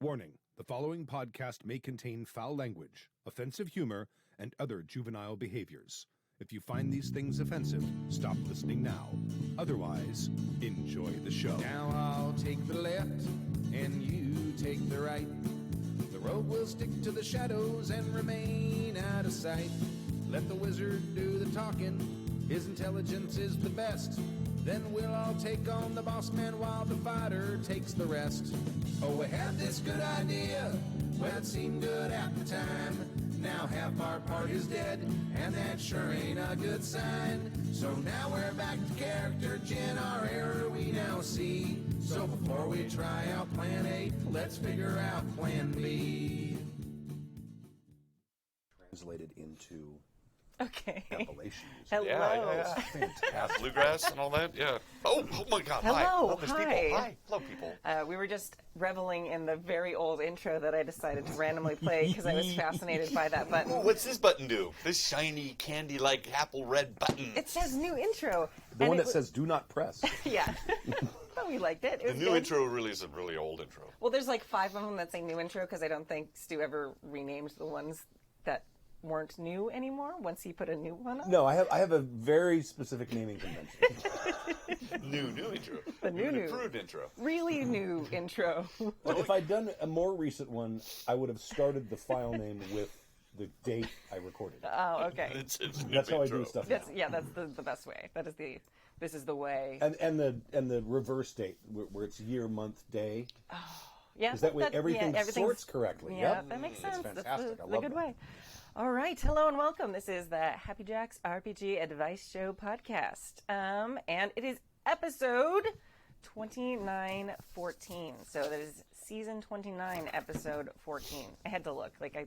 Warning, the following podcast may contain foul language, offensive humor, and other juvenile behaviors. If you find these things offensive, stop listening now. Otherwise, enjoy the show. Now I'll take the left, and you take the right. The road will stick to the shadows and remain out of sight. Let the wizard do the talking, his intelligence is the best. Then we'll all take on the boss man while the fighter takes the rest. Oh, we had this good idea, well it seemed good at the time. Now half our party's dead, and that sure ain't a good sign. So now we're back to character, Jen, our error we now see. So before we try out plan A, let's figure out plan B. Translated into Okay. Appalachian music. Hello. Yeah. Fantastic. Bluegrass and all that, yeah. Oh my God, Hello, hi. Oh, there's hi. people. Hi. Hello, people. We were just reveling in the very old intro that I decided to randomly play because I was fascinated by that button. Oh, what's this button do? This shiny, candy-like apple red button. It says new intro. The one that says "Do not press." Yeah. But we liked it. It The was new good. intro really is a really old intro. Well, there's like 5 of them that say new intro because I don't think Stu ever renamed the ones that weren't new anymore once he put a new one on. No, I have a very specific naming convention. New intro. The new. Improved intro. Really new intro. But if I'd done a more recent one, I would have started the file name with the date I recorded. Oh, okay. It's a new That's how I intro. do stuff. That's now. that's the best way. This is the way. And the reverse date where it's year, month, day. Yeah, Because that way everything everything's- sorts correctly. Yeah, Yep. that makes It's sense. That's fantastic. the I love good that. way. All right. Hello and welcome. This is the Happy Jacks RPG Advice Show podcast. And it is episode 2914. So that is season 29, episode 14. I had to look. Like I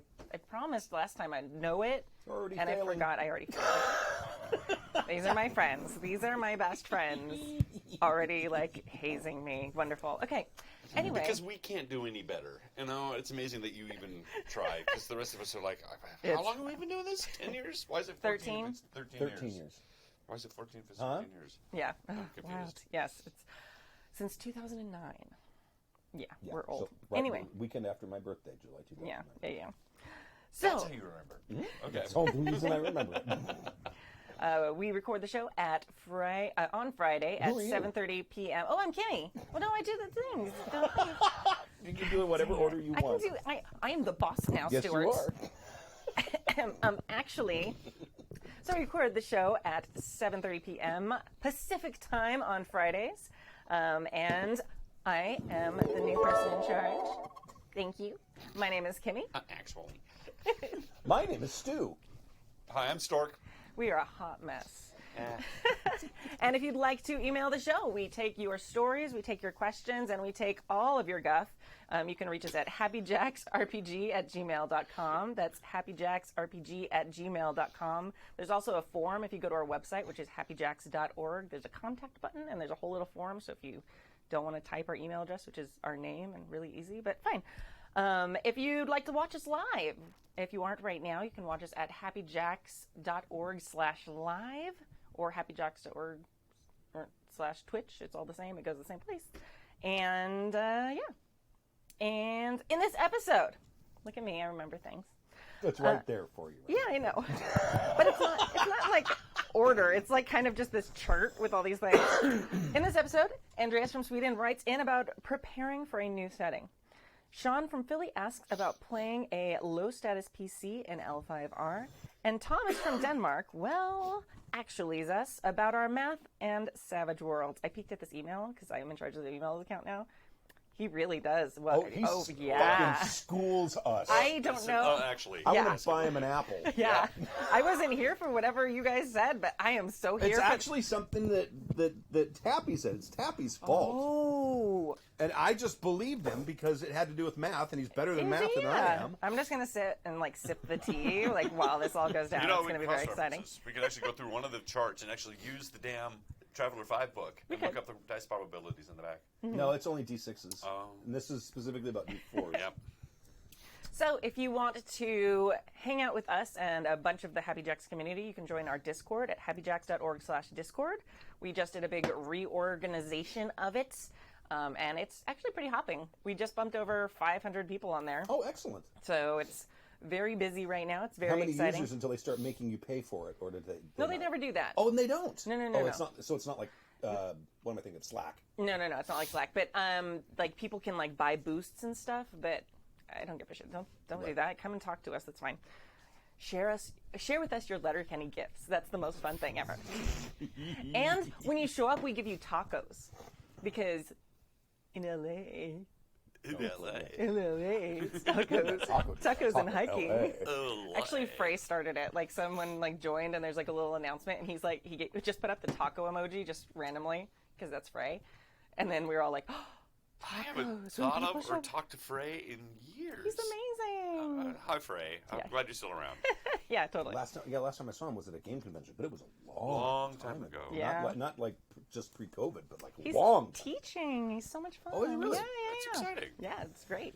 promised last time I'd know it. Already and failing. I forgot I already failed. These are my friends. These are my best friends. Already like hazing me. Wonderful. Okay. Anyway. Because we can't do any better. You know, it's amazing that you even try. Because the rest of us are like, how It's- long have we been doing this? 10 years? Why is it 13? 14? If it's 13 years. Why is it 14 if it's Huh? 13 years? Yeah. I'm Wow. confused. Yes. It's since 2009. Yeah, Yeah, we're old. so, right, Anyway. Weekend after my birthday, July 2009. Yeah. That's So, how you remember. Hmm? Okay. That's the only reason I remember it. we record the show at on Friday at Who are you? 7:30 p.m. Oh, I'm Kimmy. Well, no, I do the things. You can do it whatever order you I can want. do. I am the boss now, Yes, Stuart. you are. Actually, so we record the show at 7:30 p.m. Pacific time on Fridays, and I am the new person in charge. Thank you. My name is Kimmy. Actually. My name is Stu. Hi, I'm Stork. We are a hot mess. And if you'd like to email the show, we take your stories, we take your questions, and we take all of your guff. You can reach us at happyjacksrpg@gmail.com. That's happyjacksrpg@gmail.com. There's also a form if you go to our website, which is happyjacks.org. There's a contact button, and there's a whole little form. So if you don't want to type our email address, which is our name and really easy, but fine. If you'd like to watch us live, if you aren't right now, you can watch us at happyjacks.org/live or happyjacks.org/Twitch. It's all the same. It goes to the same place. And, yeah. And in this episode, look at me, I remember things. It's right there for you. Right? Yeah, I know. But it's not like order. It's like kind of just this chart with all these things. In this episode, Andreas from Sweden writes in about preparing for a new setting. Sean from Philly asks about playing a low-status PC in L5R. And Thomas from Denmark, actuallys us about our math and Savage Worlds. I peeked at this email because I am in charge of the email account now. He really does. Well, He yeah. fucking schools us. I don't know. Actually. I Yeah. want to buy him an apple. Yeah. I wasn't here for whatever you guys said, but I am so here It's for... actually something that Tappy said. It's Tappy's fault. Oh. And I just believed him because it had to do with math, and he's better than math than I am. I'm just going to sit and sip the tea while this all goes down. It's going to be very exciting. We could actually go through one of the charts and actually use the damn Traveler 5 book and look up the dice probabilities in the back. No, it's only D6s. Oh. And this is specifically about D4s. Yep. So if you want to hang out with us and a bunch of the Happy Jacks community, you can join our Discord at happyjacks.org/Discord. We just did a big reorganization of it. And it's actually pretty hopping. We just bumped over 500 people on there. Oh, excellent. So it's very busy right now. It's very How many exciting. users until they start making you pay for it, or did they? No, they not? never do that. Oh, and they don't. No, Oh, it's not. So it's not like what am I thinking? Slack. No, it's not like Slack. But like people can like buy boosts and stuff. But I don't give a shit. Don't do that. Come and talk to us. That's fine. Share with us your Letterkenny gifts. That's the most fun thing ever. And when you show up, we give you tacos because in LA. In LA. it's tacos and hiking. Oh, Actually, Frey started it. Like someone like joined, and there's like a little announcement, and he's like he just put up the taco emoji just randomly because that's Frey, and then we were all like, oh, I haven't thought of or talked to Frey in years. He's amazing. Hi, Frey. I'm glad you're still around. Yeah, totally. Last time I saw him was at a game convention, but it was a Long time ago. Yeah. Not like just pre-COVID, but like He's long time. teaching. He's so much fun. Oh, is he really? Yeah. That's exciting. Yeah, it's great.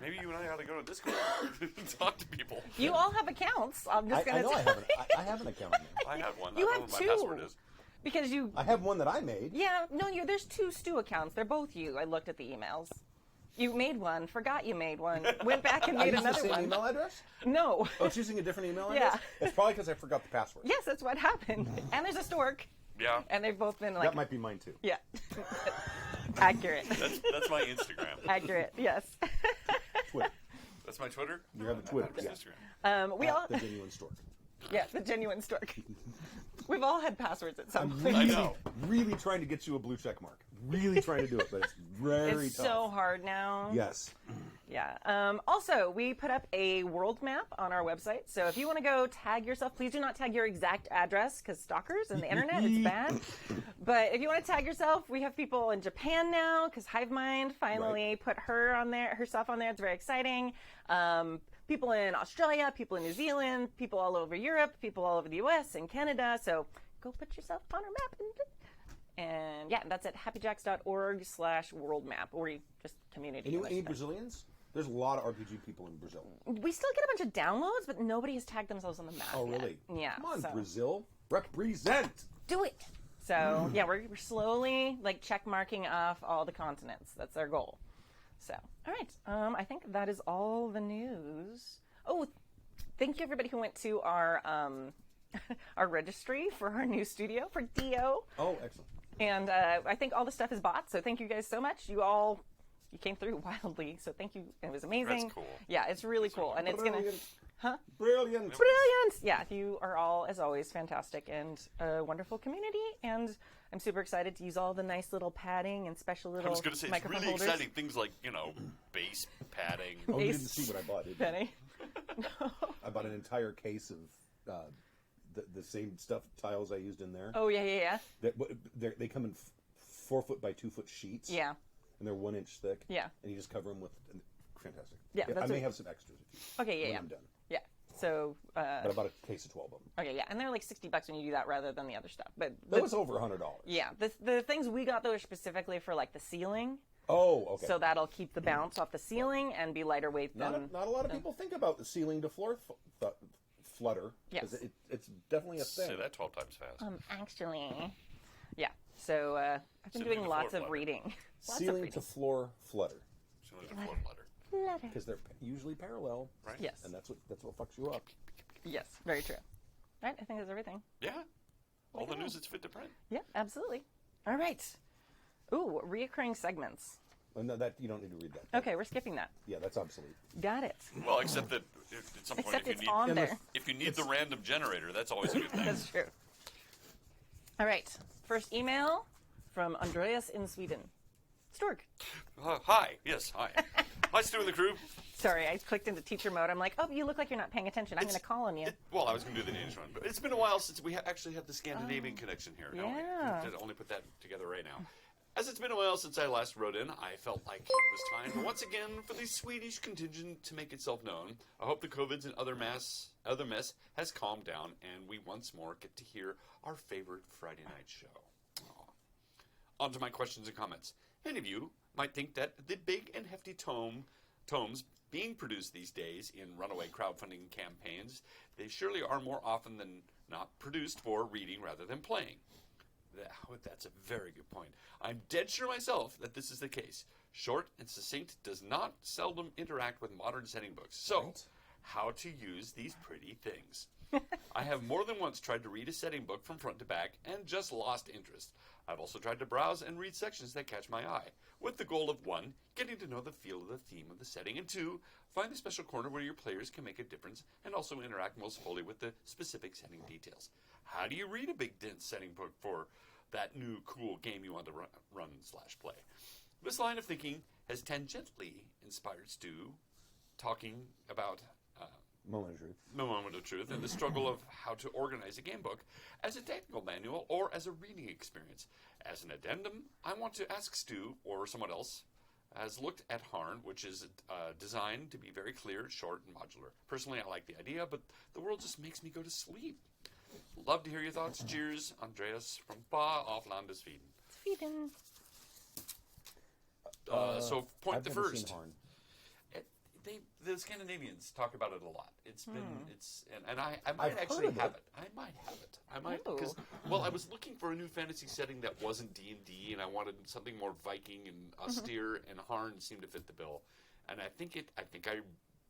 Maybe you and I ought to go to Discord and talk to people. You all have accounts. I'm just I gonna. know I have an account. Now. I have one. You I don't have know what two. my password is. Because you. I have one that I made. Yeah, no, there's two Stu accounts. They're both you. I looked at the emails. You made one, forgot you made one, went back and I made used another the same one. email address? No. Oh, it's using a different email Yeah. address? It's probably because I forgot the password. Yes, that's what happened. And there's a stork. Yeah. And they've both been like. That might be mine too. Yeah. Accurate. That's my Instagram. Accurate. Yes. Twitter. That's my Twitter? You have a Twitter. That's Yeah. Instagram. We all. The genuine stork. Yeah, the genuine stork. We've all had passwords at some point. I know. Really trying to get you a blue check mark. Really trying to do it, but it's very It's tough. so hard now. Yes. Yeah. Also, we put up a world map on our website. So if you want to go tag yourself, please do not tag your exact address because stalkers and the internet, it's bad. But if you want to tag yourself, we have people in Japan now because HiveMind finally put herself on there. It's very exciting. People in Australia, people in New Zealand, people all over Europe, people all over the US and Canada. So go put yourself on our map. And yeah, that's at happyjacks.org/worldmap, or you just community. Any Brazilians? There's a lot of RPG people in Brazil. We still get a bunch of downloads, but nobody has tagged themselves on the map. Oh, yet. really? Yeah. Come on, so Brazil. Represent! do it. So yeah, we're slowly like check marking off all the continents. That's our goal. So all right, I think that is all the news. Oh, thank you everybody who went to our our registry for our new studio for DO. Oh, excellent. And I think all the stuff is bought, so thank you guys so much. You came through wildly, so thank you. It was amazing. That's cool. Yeah, it's really cool, and it's gonna. Brilliant. Brilliant! Yeah, you are all, as always, fantastic and a wonderful community, and I'm super excited to use all the nice little padding and special little I was going to say, it's microphone really holders. exciting. Things like, base padding. Oh, you Ace. didn't see what I bought, did you? Penny. I bought an entire case of the same stuff tiles I used in there. Oh, yeah. They come in 4 foot by 2 foot sheets. Yeah. And they're 1 inch thick. Yeah. And you just cover them with fantastic. Yeah, I that's may what- have some extras. Okay, when yeah. I'm done. Yeah. So, But I bought a case of 12 of them. okay, yeah, and they're like $60 when you do that rather than the other stuff. But That was over $100. yeah, the things we got though are specifically for like the ceiling. Oh, okay. So that'll keep the bounce off the ceiling and be lighter weight than. Not a lot of people think about the ceiling to floor flutter. Yes. 'Cause it's definitely a thing. Say that 12 times fast. Actually, yeah. So I've been Ceiling doing to lots floor of flutter. reading. Lots of Ceiling reading. to floor flutter. Similar to floor flutter. Because they're usually parallel. Right? Yes. And that's what fucks you up. Yes. Very true. Right. I think that's everything. Yeah. All the news that's fit to print. Yeah. Absolutely. All right. Ooh, reoccurring segments. Oh, no, that you don't need to read that. Okay, we're skipping that. Yeah, that's obsolete. Got it. Well, except that at some point, Except if it's you need, on there. if you need the random generator, that's always a good thing. That's true. All right. First email from Andreas in Sweden. Stork. Hi. Yes, hi. Hi, Stu and the crew. Sorry, I clicked into teacher mode. I'm like, oh, you look like you're not paying attention. I'm going to call on you. Well, I was going to do the Danish one, but it's been a while since we actually had the Scandinavian connection here. don't we? yeah. I only put that together right now. As it's been a while since I last wrote in, I felt like it was time for once again for the Swedish contingent to make itself known. I hope the COVIDs and other mess has calmed down, and we once more get to hear our favorite Friday night show. Aw. On to my questions and comments. Any of you might think that the big and hefty tomes being produced these days in runaway crowdfunding campaigns, they surely are more often than not produced for reading rather than playing. That's a very good point. I'm dead sure myself that this is the case. Short and succinct does not seldom interact with modern setting books. So, Right. how to use these pretty things. I have more than once tried to read a setting book from front to back and just lost interest. I've also tried to browse and read sections that catch my eye, with the goal of 1, getting to know the feel of the theme of the setting, and 2, find the special corner where your players can make a difference and also interact most fully with the specific setting details. How do you read a big, dense setting book for that new, cool game you want to run/play? This line of thinking has tangentially inspired Stu talking about Moment of Truth and the struggle of how to organize a game book as a technical manual or as a reading experience. As an addendum, I want to ask Stu, or someone else, has looked at Harn, which is designed to be very clear, short, and modular. Personally, I like the idea, but the world just makes me go to sleep. Love to hear your thoughts. Cheers, Andreas from far off Landesweden. Sweden. So, point I've the never first. seen Harn. The Scandinavians talk about it a lot. It's been, and I I've might heard actually of have it. it. I might have it. I might, Ooh. because, well, I was looking for a new fantasy setting that wasn't D&D, and I wanted something more Viking and austere, and Harn seemed to fit the bill. And I think I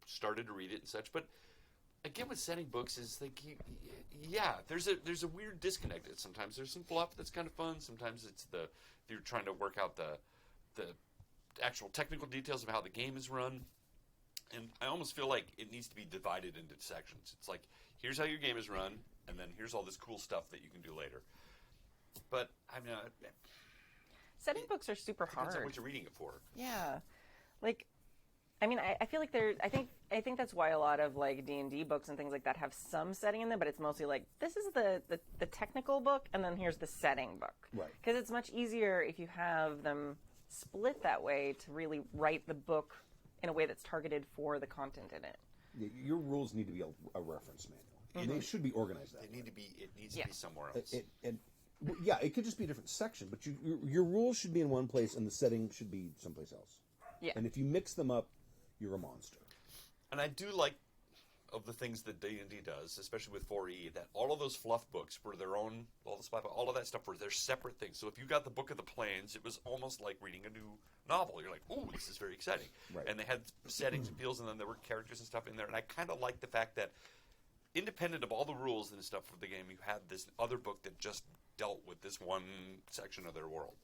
started to read it and such, but again, with setting books is like, there's a weird disconnect. Sometimes there's some fluff that's kind of fun. Sometimes it's you're trying to work out the actual technical details of how the game is run. And I almost feel like it needs to be divided into sections. It's like, here's how your game is run, and then here's all this cool stuff that you can do later. But I mean, Setting books are super depends on hard. what you're reading it for. Yeah, like, I mean, I feel like I think that's why a lot of like D&D books and things like that have some setting in them, but it's mostly like, this is the technical book, and then here's the setting book. Right. Because it's much easier if you have them split that way to really write the book in a way that's targeted for the content in it. Your rules need to be a reference manual, and they should be organized that way. It needs to be somewhere else. It could just be a different section, but your rules should be in one place, and the setting should be someplace else. Yeah. And if you mix them up, you're a monster. And I do like of the things that D&D does, especially with 4E, that all of those fluff books were their own, all of that stuff were their separate things. So if you got the Book of the Plains, it was almost like reading a new novel. You're like, ooh, this is very exciting. Right. And they had settings and feels, and then there were characters and stuff in there. And I kind of like the fact that, independent of all the rules and stuff for the game, you had this other book that just dealt with this one section of their world.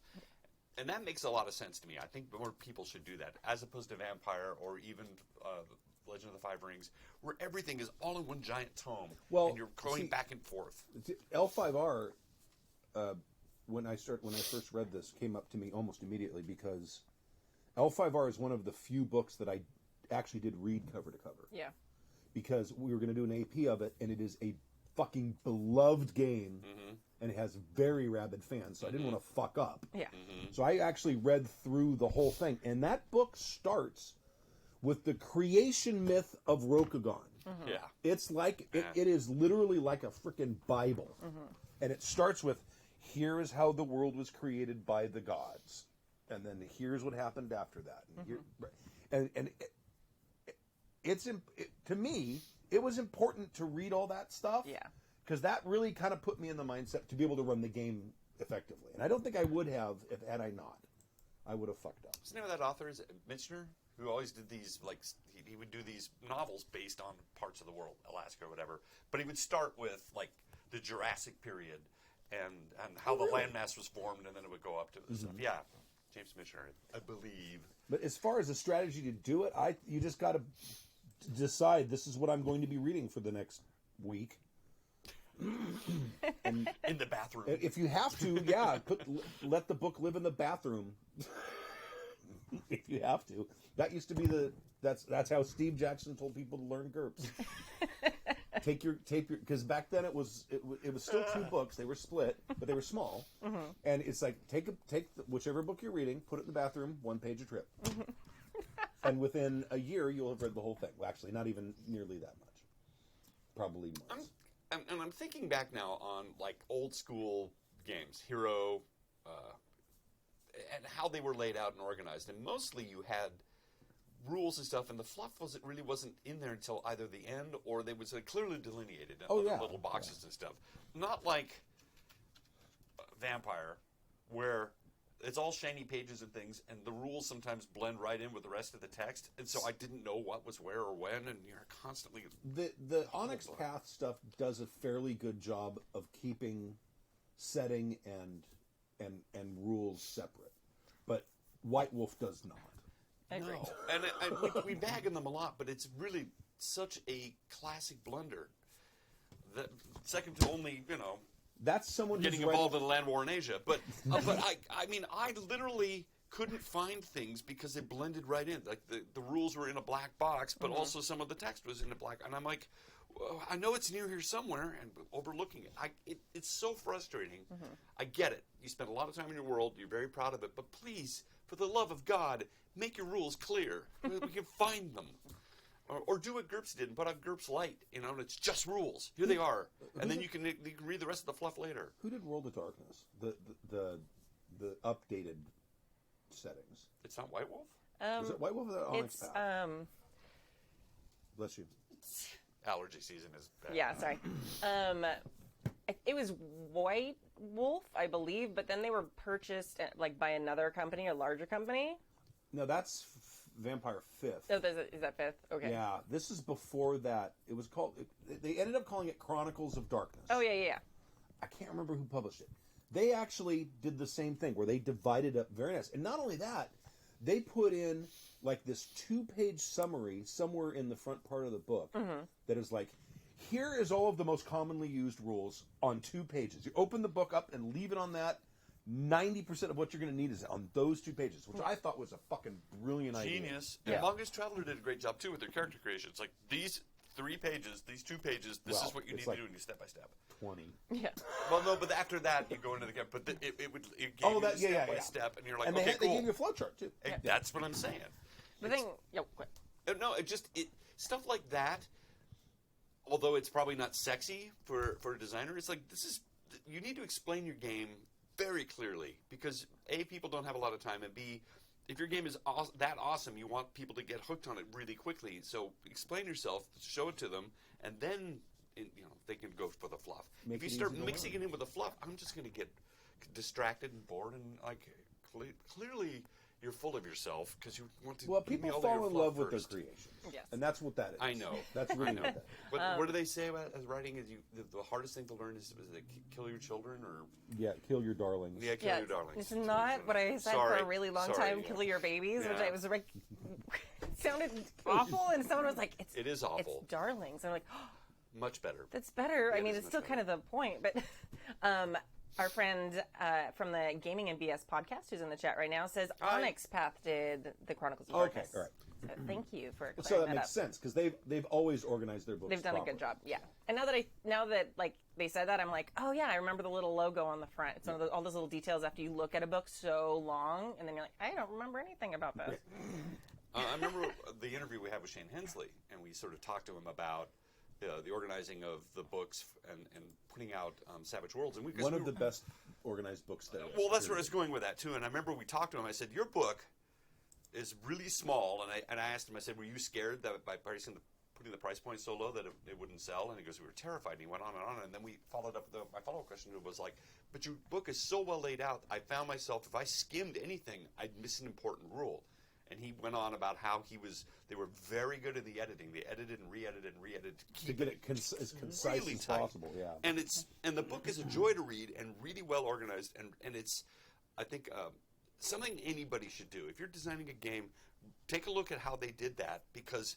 And that makes a lot of sense to me. I think more people should do that, as opposed to Vampire or even Legend of the Five Rings, where everything is all in one giant tome, and you're going back and forth. L5R, when I first read this, came up to me almost immediately, because L5R is one of the few books that I actually did read cover to cover. Yeah. Because we were going to do an AP of it, and it is a fucking beloved game, and it has very rabid fans, so I didn't want to fuck up. Yeah. So I actually read through the whole thing, and that book starts with the creation myth of Rokugan. Yeah. It's like, it is literally like a freaking Bible. And it starts with, here is how the world was created by the gods. And then here's what happened after that. And to me, it was important to read all that stuff. Yeah. Because that really kind of put me in the mindset to be able to run the game effectively. And I don't think I would have had I not. I would have fucked up. What's the name of that author? Is it Michener? Who always did these, like, he would do these novels based on parts of the world, Alaska or whatever. But he would start with, like, the Jurassic period and how the landmass was formed, and then it would go up to the stuff. Yeah, James Michener, I believe. But as far as the strategy to do it, you just got to decide, this is what I'm going to be reading for the next week. And in the bathroom. If you have to, let the book live in the bathroom. If you have to. That used to be that's how Steve Jackson told people to learn GURPS. Take your because back then it was still two books. They were split, but they were small. And it's like take whichever book you're reading, put it in the bathroom, 1 page a trip. And within a year you'll have read the whole thing. Well, actually, not even nearly that much. Probably months. And I'm thinking back now on, like, old school games, Hero, and how they were laid out and organized. And mostly you had rules and stuff, and the fluff really wasn't in there until either the end, or they was clearly delineated in little boxes and stuff. Not like Vampire, where it's all shiny pages and things, and the rules sometimes blend right in with the rest of the text, and so I didn't know what was where or when, and you're constantly... The Onyx Path stuff does a fairly good job of keeping setting and rules separate, but White Wolf does not. I agree. And we bag on them a lot, but it's really such a classic blunder. That second to only, That's someone getting who's involved in a land war in Asia. But I mean, I literally couldn't find things because they blended right in. Like the rules were in a black box, but also some of the text was in a black. And I'm like, well, I know it's near here somewhere, and overlooking it. It's so frustrating. I get it. You spend a lot of time in your world. You're very proud of it. But please, for the love of God, make your rules clear. We can find them. Or do what GURPS did and put out GURPS Lite, and it's just rules. Here they are, and then you can read the rest of the fluff later. Who did World of Darkness? The updated settings. It's not White Wolf? Is it White Wolf or Onyx Path? Bless you. Allergy season is bad. Yeah, sorry. It was White Wolf, I believe, but then they were purchased by another company, a larger company. No, that's Vampire 5th. Oh, is that 5th? Okay. Yeah, this is before that. It was called. They ended up calling it Chronicles of Darkness. Oh yeah. I can't remember who published it. They actually did the same thing where they divided up very nice. And not only that, they put in this 2-page summary somewhere in the front part of the book that is like, here is all of the most commonly used rules on 2 pages. You open the book up and leave it on that. 90% of what you're going to need is on those 2 pages, which I thought was a fucking brilliant idea. Genius. Yeah. And Longest Traveler did a great job, too, with their character creation. It's like, these 3 pages, these 2 pages, this is what you need to do, and you step by step. 20. Yeah. Well, no, but after that, you go into the game. But it gave you step by step, and you're like, and okay, they cool. gave you a flowchart, too. That's what I'm saying. The thing, quick. No, stuff like that. Although it's probably not sexy for a designer, it's like you need to explain your game very clearly because A, people don't have a lot of time, and B, if your game is that awesome, you want people to get hooked on it really quickly. So explain yourself, show it to them, and then they can go for the fluff. If you start mixing it in with the fluff, I'm just going to get distracted and bored, and clearly you're full of yourself because you want to. Well, people fall in love with their creations, yes. and that's what that is. I know. That's really what that is. But what do they say about as writing? Is the hardest thing to learn is kill your children or kill your darlings. Yeah, kill your darlings. It's not what I said for a really long time. Kill your babies, which I was like, sounded awful, and someone was like, "It is awful." It's darlings. And I'm like, much better. That's better. Yeah, I mean, it's still kind of the point, but. Our friend from the Gaming and BS podcast, who's in the chat right now, says Onyx Path did the Chronicles of Darkness. Okay, all right. So thank you for clearing So that that makes up. sense because they've always organized their books. They've done a good job, yeah. And now that they said that, I'm like, oh yeah, I remember the little logo on the front. It's one of all those little details after you look at a book so long, and then you're like, I don't remember anything about this. I remember the interview we had with Shane Hensley, and we sort of talked to him about the organizing of the books and putting out Savage Worlds. And one of the best organized books there is. Well, that's where I was going with that, too. And I remember we talked to him. I said, your book is really small. And I asked him, I said, were you scared that by putting the price point so low that it wouldn't sell? And he goes, we were terrified. And he went on and on. And then we followed up. My follow-up question was like, but your book is so well laid out, I found myself, if I skimmed anything, I'd miss an important rule. And he went on about how they were very good at the editing. They edited and re-edited and re-edited to get it as concise really as tight. possible. Yeah, and the book is a joy to read and really well organized. And it's, I think, something anybody should do. If you're designing a game, take a look at how they did that because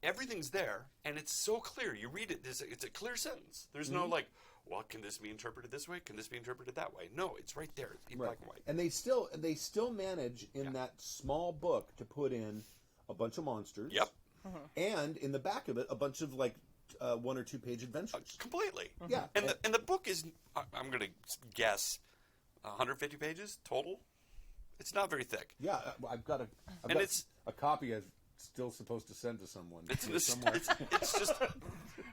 everything's there and it's so clear. You read it, it's a clear sentence. There's no like, well, can this be interpreted this way? Can this be interpreted that way? No, it's right there in black and white. And they still manage in that small book to put in a bunch of monsters. Yep. And in the back of it, a bunch of 1 or 2 page adventures. Completely. Yeah. And the book is, I'm going to guess, 150 pages total. It's not very thick. Yeah, I've got a copy I've still supposed to send to someone. It's just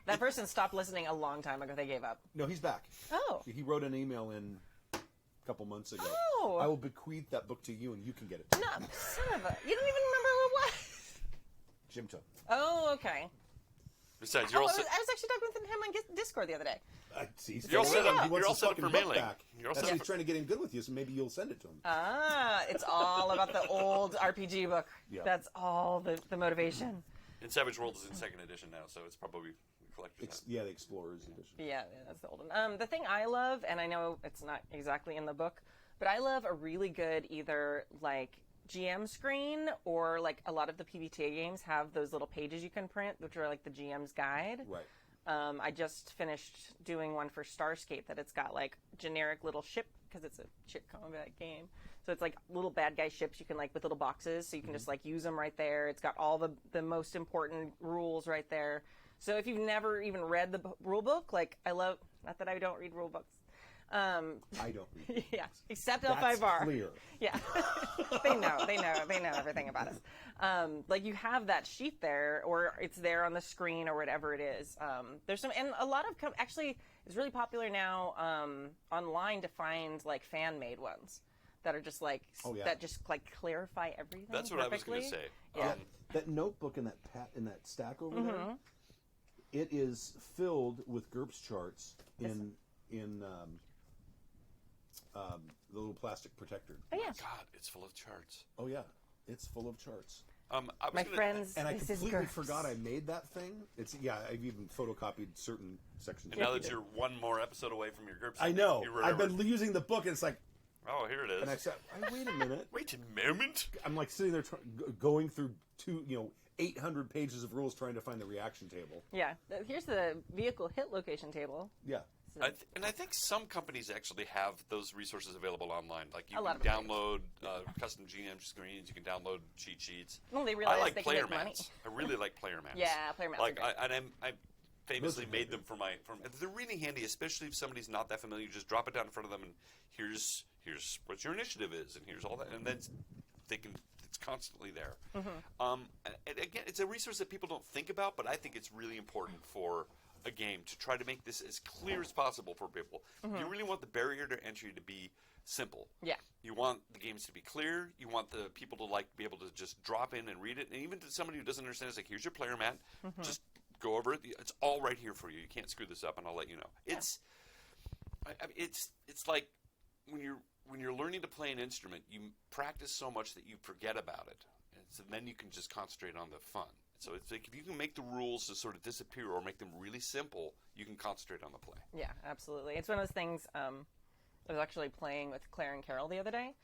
that person stopped listening a long time ago. They gave up. No, he's back. Oh. He wrote an email in a couple months ago. Oh. I will bequeath that book to you, and you can get it. No, son of a. You don't even remember who it was. Jim took. Oh, okay. Besides, I you're was also actually talking with him on Discord the other day. See, You're all set up- he wants you're all his set up fucking for book mailing. back. You're all That's set why up he's trying to get in good with you, so maybe you'll send it to him. It's all about the old RPG book. Yeah. That's all the motivation. and Savage World is in 2nd edition now, so it's probably the collector's. Yeah, the Explorer's edition. Yeah, that's the old one. The thing I love, and I know it's not exactly in the book, but I love a really good either like GM screen or like a lot of the PBTA games have those little pages you can print, which are like the GM's guide. Right. I just finished doing one for Starscape that it's got like generic little ship, because it's a ship combat game. So it's like little bad guy ships you can like with little boxes, so you can just like use them right there. It's got all the most important rules right there. So if you've never even read the rule book, like I love, not that I don't read rule books. I don't read. Yeah, except That's L5R. clear. Yeah, they know everything about us. Like you have that sheet there, or it's there on the screen, or whatever it is. There's some, and a lot of actually, it's really popular now online to find like fan made ones that are just like that just like clarify everything. That's what perfectly. I was going to say. Yeah. That notebook in that stack over there, it is filled with GURPS charts in the little plastic protector. Oh yeah. God, it's full of charts. Oh yeah, it's full of charts. My friends, And I this is completely GURPS. forgot I made that thing. I've even photocopied certain sections. And now that you're one more episode away from your GURPS, I know. you I've remember. been using the book, and it's like, Oh, here it is. and I said, wait a minute. Wait a moment. I'm like sitting there going through 800 pages of rules trying to find the reaction table. Yeah. Here's the vehicle hit location table. Yeah. And I think some companies actually have those resources available online. Like you A lot can of them download custom GM screens, you can download cheat sheets. Well, they realize I like they can player make money. mats. I really like player mats. Yeah, player mats are Like great. I famously Those are made good. them for they're really handy, especially if somebody's not that familiar. You just drop it down in front of them, and here's what your initiative is, and here's all that, and then it's constantly there. And again, it's a resource that people don't think about, but I think it's really important for a game to try to make this as clear as possible for people. You really want the barrier to entry to be simple. Yeah. You want the games to be clear. You want the people to be able to just drop in and read it. And even to somebody who doesn't understand, it's like, here's your player mat. Just go over it. It's all right here for you. You can't screw this up, and I'll let you know. It's like when you're learning to play an instrument, you practice so much that you forget about it, and so then you can just concentrate on the fun. So it's like if you can make the rules to sort of disappear or make them really simple, you can concentrate on the play. Yeah, absolutely. It's one of those things. I was actually playing with Claire and Carol the other day.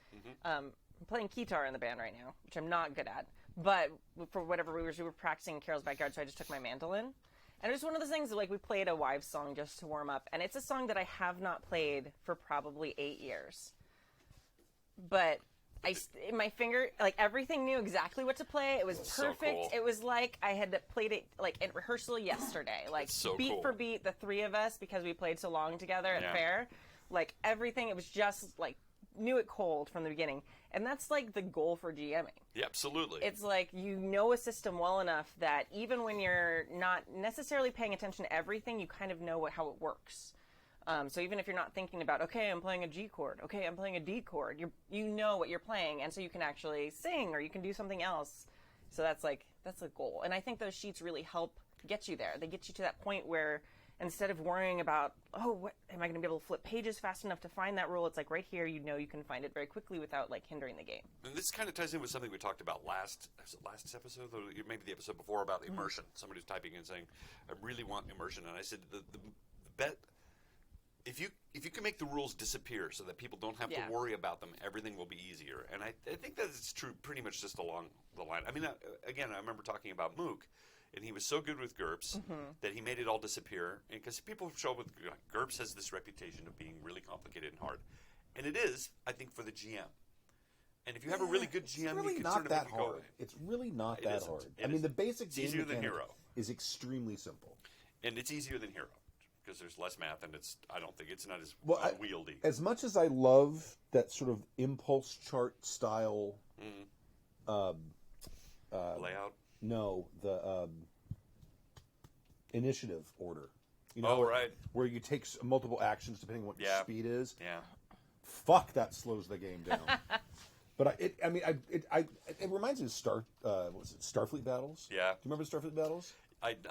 I'm playing guitar in the band right now, which I'm not good at. But for whatever reason, we were practicing in Carol's backyard, so I just took my mandolin. And it was one of those things like we played a Wives song just to warm up, and it's a song that I have not played for probably 8 years. But my finger, like everything knew exactly what to play. It was perfect. So cool. It was like I had played it like in rehearsal yesterday, like so beat cool. for beat, the three of us, because we played so long together at Yeah. Fair. Like everything, it was just like knew it cold from the beginning, and that's like the goal for GMing. Yeah, absolutely. It's like you know a system well enough that even when you're not necessarily paying attention to everything, you kind of know how it works. So even if you're not thinking about, okay, I'm playing a G chord, okay, I'm playing a D chord, you know what you're playing, and so you can actually sing or you can do something else. So that's a goal, and I think those sheets really help get you there. They get you to that point where instead of worrying about, what am I going to be able to flip pages fast enough to find that rule? It's like right here, you know you can find it very quickly without like hindering the game. And this kind of ties in with something we talked about last episode, or maybe the episode before, about immersion. Somebody was typing in saying, "I really want immersion," and I said, "The bet if you can make the rules disappear so that people don't have to worry about them, everything will be easier." And I think that it's true pretty much just along the line. I mean, again, I remember talking about Mook. And he was so good with GURPS that he made it all disappear. And because people show up with GURPS has this reputation of being really complicated and hard, and it is, I think, for the GM. And if you have a really good GM, it's really you can not sort of that make it go hard. away. It's really not It that isn't. hard. It I mean, the isn't. basic It's game easier than mechanic Hero. is extremely simple. And it's easier than Hero because there's less math, and I don't think it's not as unwieldy. As much as I love that sort of impulse chart style Layout. No, the initiative order. You know, right. Where you take multiple actions depending on what your speed is. Yeah. Fuck, that slows the game down. But it reminds me of Starfleet Battles. Yeah. Do you remember Starfleet Battles?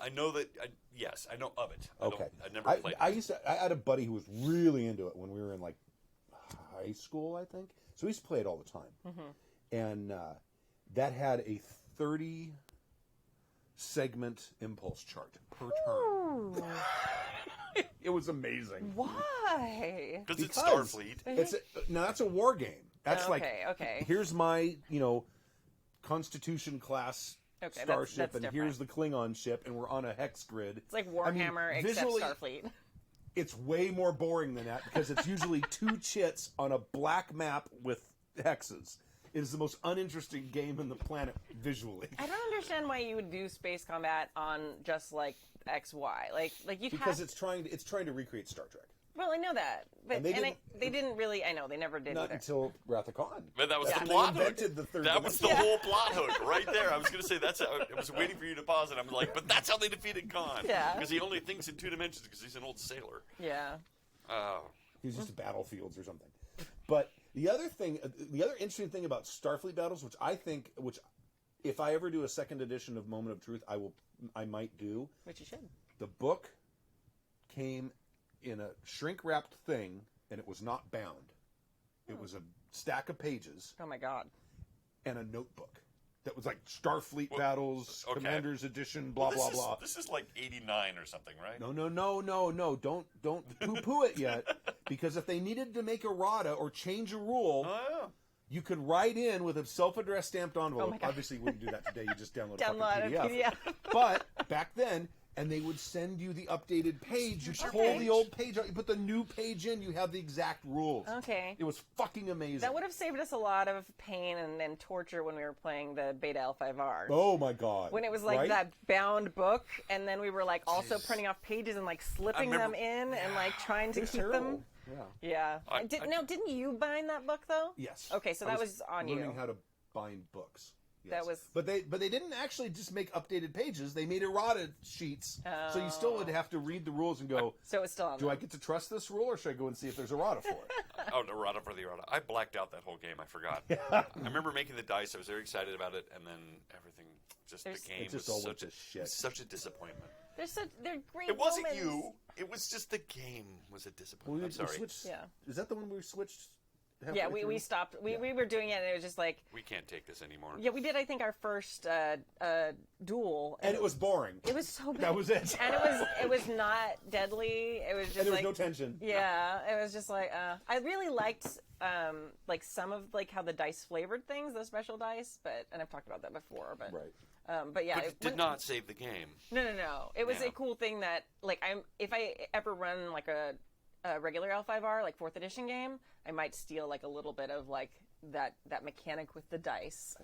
I know that. Yes, I know of it. Okay. I never played it. I had a buddy who was really into it when we were in like high school, I think. So we used to play it all the time. Mm-hmm. And that had a 30 segment impulse chart per turn. It was amazing. Why? Because it's Starfleet. Now that's a war game. That's okay. Here's my, Constitution class starship, that's and different. here's the Klingon ship, and we're on a hex grid. It's like Warhammer except visually, Starfleet. It's way more boring than that because it's usually two chits on a black map with hexes. It is the most uninteresting game on the planet visually. I don't understand why you would do space combat on just like XY. Like you Because it's trying to recreate Star Trek. Well, I know that, but And they didn't really. I know they never did Not either. until Wrath of Khan. But that was That's the when they plot hook. invented the third That was dimension. the whole plot hook right there. I was going to say I was waiting for you to pause, and I'm like, but that's how they defeated Khan. Yeah. Because he only thinks in 2 dimensions because he's an old sailor. Yeah. He was just battlefields or something. But the other interesting thing about Starfleet battles, which if I ever do a second edition of Moment of Truth, I might do. Which you should. The book came in a shrink-wrapped thing, and it was not bound. It was a stack of pages Oh my God. and a notebook that was like Starfleet battles, okay. Commander's Edition, blah, Well, blah. This is like 89 or something, right? No. Don't poo-poo it yet. Because if they needed to make errata or change a rule, Oh, yeah. you could write in with a self-addressed stamped envelope. Oh my God. Obviously, you wouldn't do that today. You just download a Download fucking a PDF. But back then, and they would send you the updated page. You pull the old page out, you put the new page in, you have the exact rules. Okay. It was fucking amazing. That would have saved us a lot of pain and torture when we were playing the Beta L5R. Oh my God. When it was like Right? that bound book, and then we were like also printing off pages and like slipping them in and like trying to It's keep terrible. them. Yeah. Yeah. Didn't you bind that book though? Yes. Okay, so I that was on you. learning how to bind books. Yes. That was- But they didn't actually just make updated pages. They made errata sheets. So you still would have to read the rules and go, So it's still on do I get to trust this rule or should I go and see if there's errata for it? Oh, the errata for the errata. I blacked out that whole game. I forgot. I remember making the dice. I was very excited about it, and then everything the game It just was all went to shit. such a disappointment. They're great. It wasn't moments. you. It was just the game was a disappointment. I'm sorry. Switched, Yeah. Is that the one we switched? halfway Yeah, we through? stopped. We were doing it, and it was just like, We can't take this anymore. yeah, we did. I think our first duel, And it was boring. it was so bad. That was it. And it was not deadly. It was just And there was like no tension. yeah, it was just like I really liked like some of like how the dice flavored things, the special dice, and I've talked about that before, but Right. but yeah, But it did not save the game. No. It was Yeah. a cool thing that like if I ever run like a regular L5R like 4th edition game, I might steal like a little bit of like that mechanic with the dice.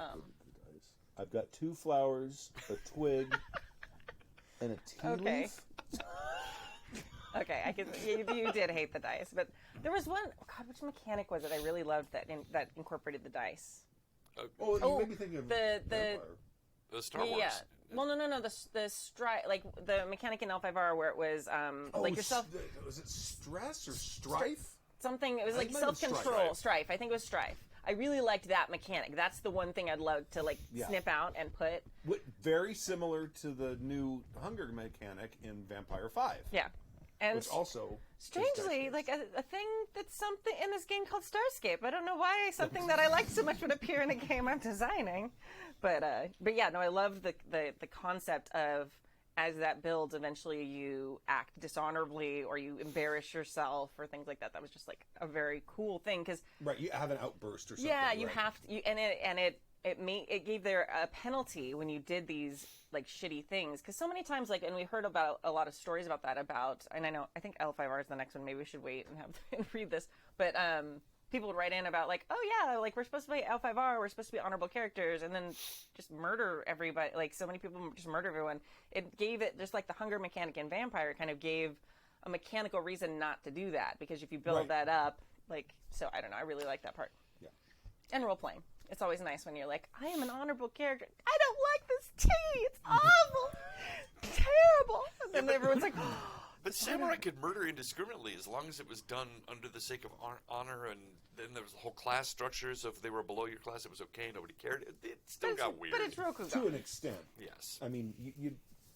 I've got 2 flowers, a twig, and a tea Okay. leaf. Okay, I can. You did hate the dice, but there was one. God, which mechanic was it? I really loved that incorporated the dice. Oh, you made me think of the Vampire. The Star Wars. Yeah. Well, no. The strike, like the mechanic in L5R where it was like yourself. Was it stress or strife? Something. It was I like think it might have been self-control. Strife. I think it was strife. I really liked that mechanic. That's the one thing I'd love to like snip out and put. Very similar to the new hunger mechanic in Vampire 5. Yeah. And Which also strangely, is like a thing that's something in this game called Starscape. I don't know why something that I liked so much would appear in a game I'm designing, but yeah, no, I love the concept of as that builds, eventually you act dishonorably or you embarrass yourself or things like that. That was just like a very cool thing because right, you have an outburst or something. yeah, you right. have to, it gave there a penalty when you did these like shitty things because so many times like and we heard about a lot of stories about that and I think L5R is the next one, maybe we should wait and have and read this, but people would write in about like, oh yeah, like we're supposed to play L5R, we're supposed to be honorable characters, and then just murder everybody, like so many people just murder everyone. It gave it just like the hunger mechanic in Vampire kind of gave a mechanical reason not to do that because if you build that up, like, so I don't know, I really like that part. Yeah. And role playing. It's always nice when you're like, I am an honorable character. I don't like this tea. It's awful. Terrible. And then everyone's like, But samurai could murder indiscriminately as long as it was done under the sake of honor, and then there was the whole class structures. If they were below your class, it was okay. Nobody cared. It still got weird. but it's Rokugan. To an extent. Yes. I mean,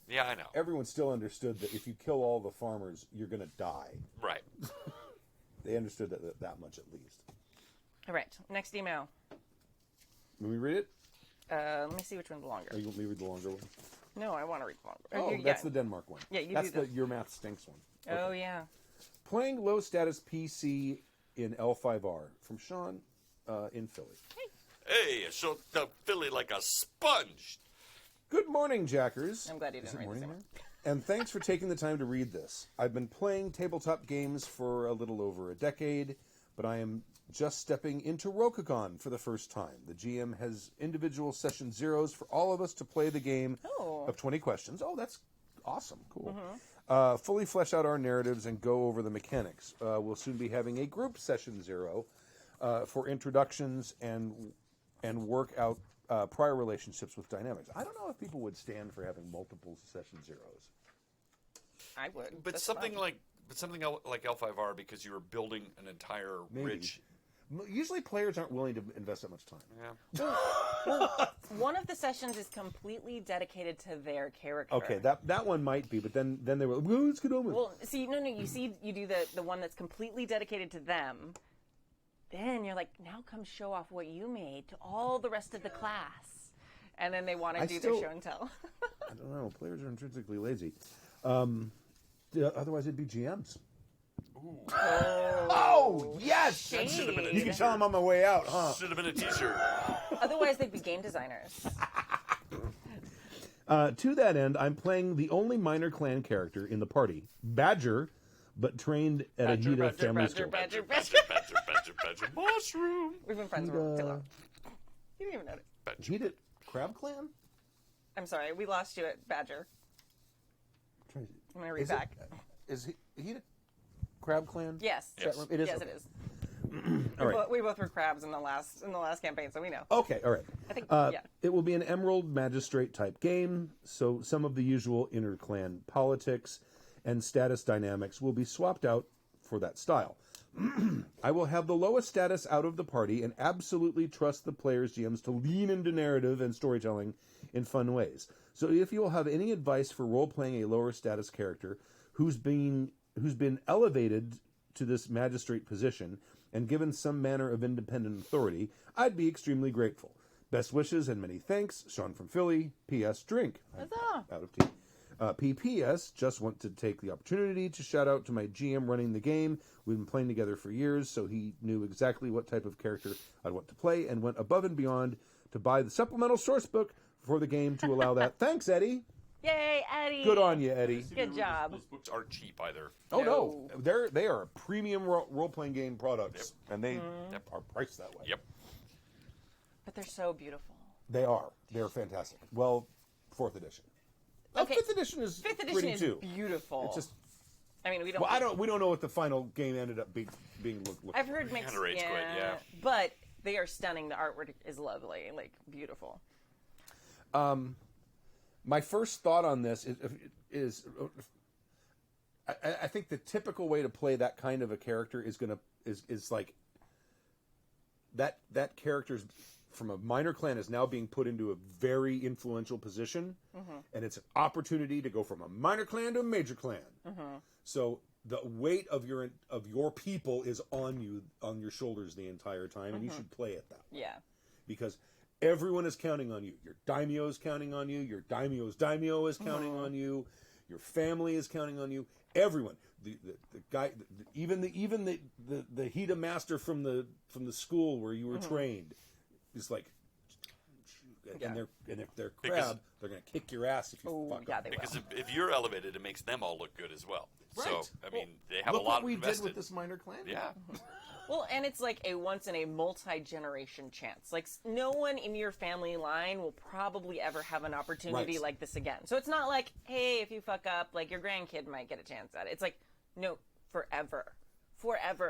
Yeah, I know. everyone still understood that if you kill all the farmers, you're going to die. Right. They understood that much at least. All right, next email. Let me read it? Let me see which one's longer. Or you want me to read the longer one? No, I want to read the longer. Oh, that's the Denmark one. Yeah, you That's do the Your Math Stinks one. Oh, Okay. yeah. Playing low status PC in L5R from Sean in Philly. Hey, I showed the Philly like a sponge. Good morning, Jackers. I'm glad you Is didn't it read this morning one. now? And thanks for taking the time to read this. I've been playing tabletop games for a little over a decade, but I am just stepping into Rokugan for the first time. The GM has individual session zeros for all of us to play the game of 20 questions. Oh, that's awesome. Cool. Fully flesh out our narratives and go over the mechanics. We'll soon be having a group session zero for introductions and work out prior relationships with dynamics. I don't know if people would stand for having multiple session zeros. I would. But That's something fun. like L5R, because you were building an entire Maybe. rich. Usually players aren't willing to invest that much time. Yeah. One of the sessions is completely dedicated to their character. Okay, that one might be, but then they were, well, let's get on with it. Well, see, no, you do the one that's completely dedicated to them. Then you're like, now come show off what you made to all the rest of the class. And then they want to do their show and tell. I don't know. Players are intrinsically lazy. Otherwise, it'd be GMs. Oh, yes! Shade. Should have been a You can t-shirt. tell I'm on my way out, huh? Should have been a T-shirt. Otherwise, they'd be game designers. To that end, I'm playing the only minor clan character in the party, Badger, but trained at a Hida family school. Badger, mushroom. We've been friends for too long. You didn't even notice. Hida Crab Clan? I'm sorry, we lost you at Badger. I'm going to read back. Is Hida Crab Clan? Yes. Yes. It is. Yes, Okay. it is. All right. We both were crabs in the last campaign, so we know. Okay, all right. I think, It will be an Emerald Magistrate type game, so some of the usual inter-clan politics and status dynamics will be swapped out for that style. I will have the lowest status out of the party and absolutely trust the players' GMs to lean into narrative and storytelling in fun ways. So if you will have any advice for role-playing a lower status character who's been elevated to this magistrate position and given some manner of independent authority, I'd be extremely grateful. Best wishes and many thanks, Sean from Philly. P.S. Drink. I'm Huzzah. out of tea. P.P.S. Just want to take the opportunity to shout out to my GM running the game. We've been playing together for years, so he knew exactly what type of character I'd want to play and went above and beyond to buy the supplemental source book for the game to allow that. Thanks, Eddie. Yay, Eddie. Good on you, Eddie. Good job. Those books aren't cheap either. Oh no, they are premium role playing game products, and they are priced that way. Yep. But they're so beautiful. They are. They're fantastic. Well, 4th edition. Okay. 5th edition is Fifth edition pretty is too. beautiful. It's just. I mean, we don't. Well, we don't know what the final game ended up being. I've heard mixed. Kind of rage quit, yeah. But they are stunning. The artwork is lovely, like beautiful. My first thought on this is I think the typical way to play that kind of a character is like that character's from a minor clan is now being put into a very influential position, and it's an opportunity to go from a minor clan to a major clan. So the weight of your people is on your shoulders the entire time, and you should play it that way. Yeah. Because everyone is counting on you. Your daimyo is counting on you. Your daimyo's daimyo is counting on you. Your family is counting on you. Everyone, the guy, even the Hida master from the school where you were trained, is like, and if they're crab, they're gonna kick your ass if you fuck yeah, up. they will. Because if you're elevated, it makes them all look good as well. Right. So, I mean, they have Look a lot what we invested. did with this minor clan. Yeah. Well, and it's like a once in a multi-generation chance. Like no one in your family line will probably ever have an opportunity Right. like this again. So it's not like, hey, if you fuck up, like your grandkid might get a chance at it. It's like, no, forever.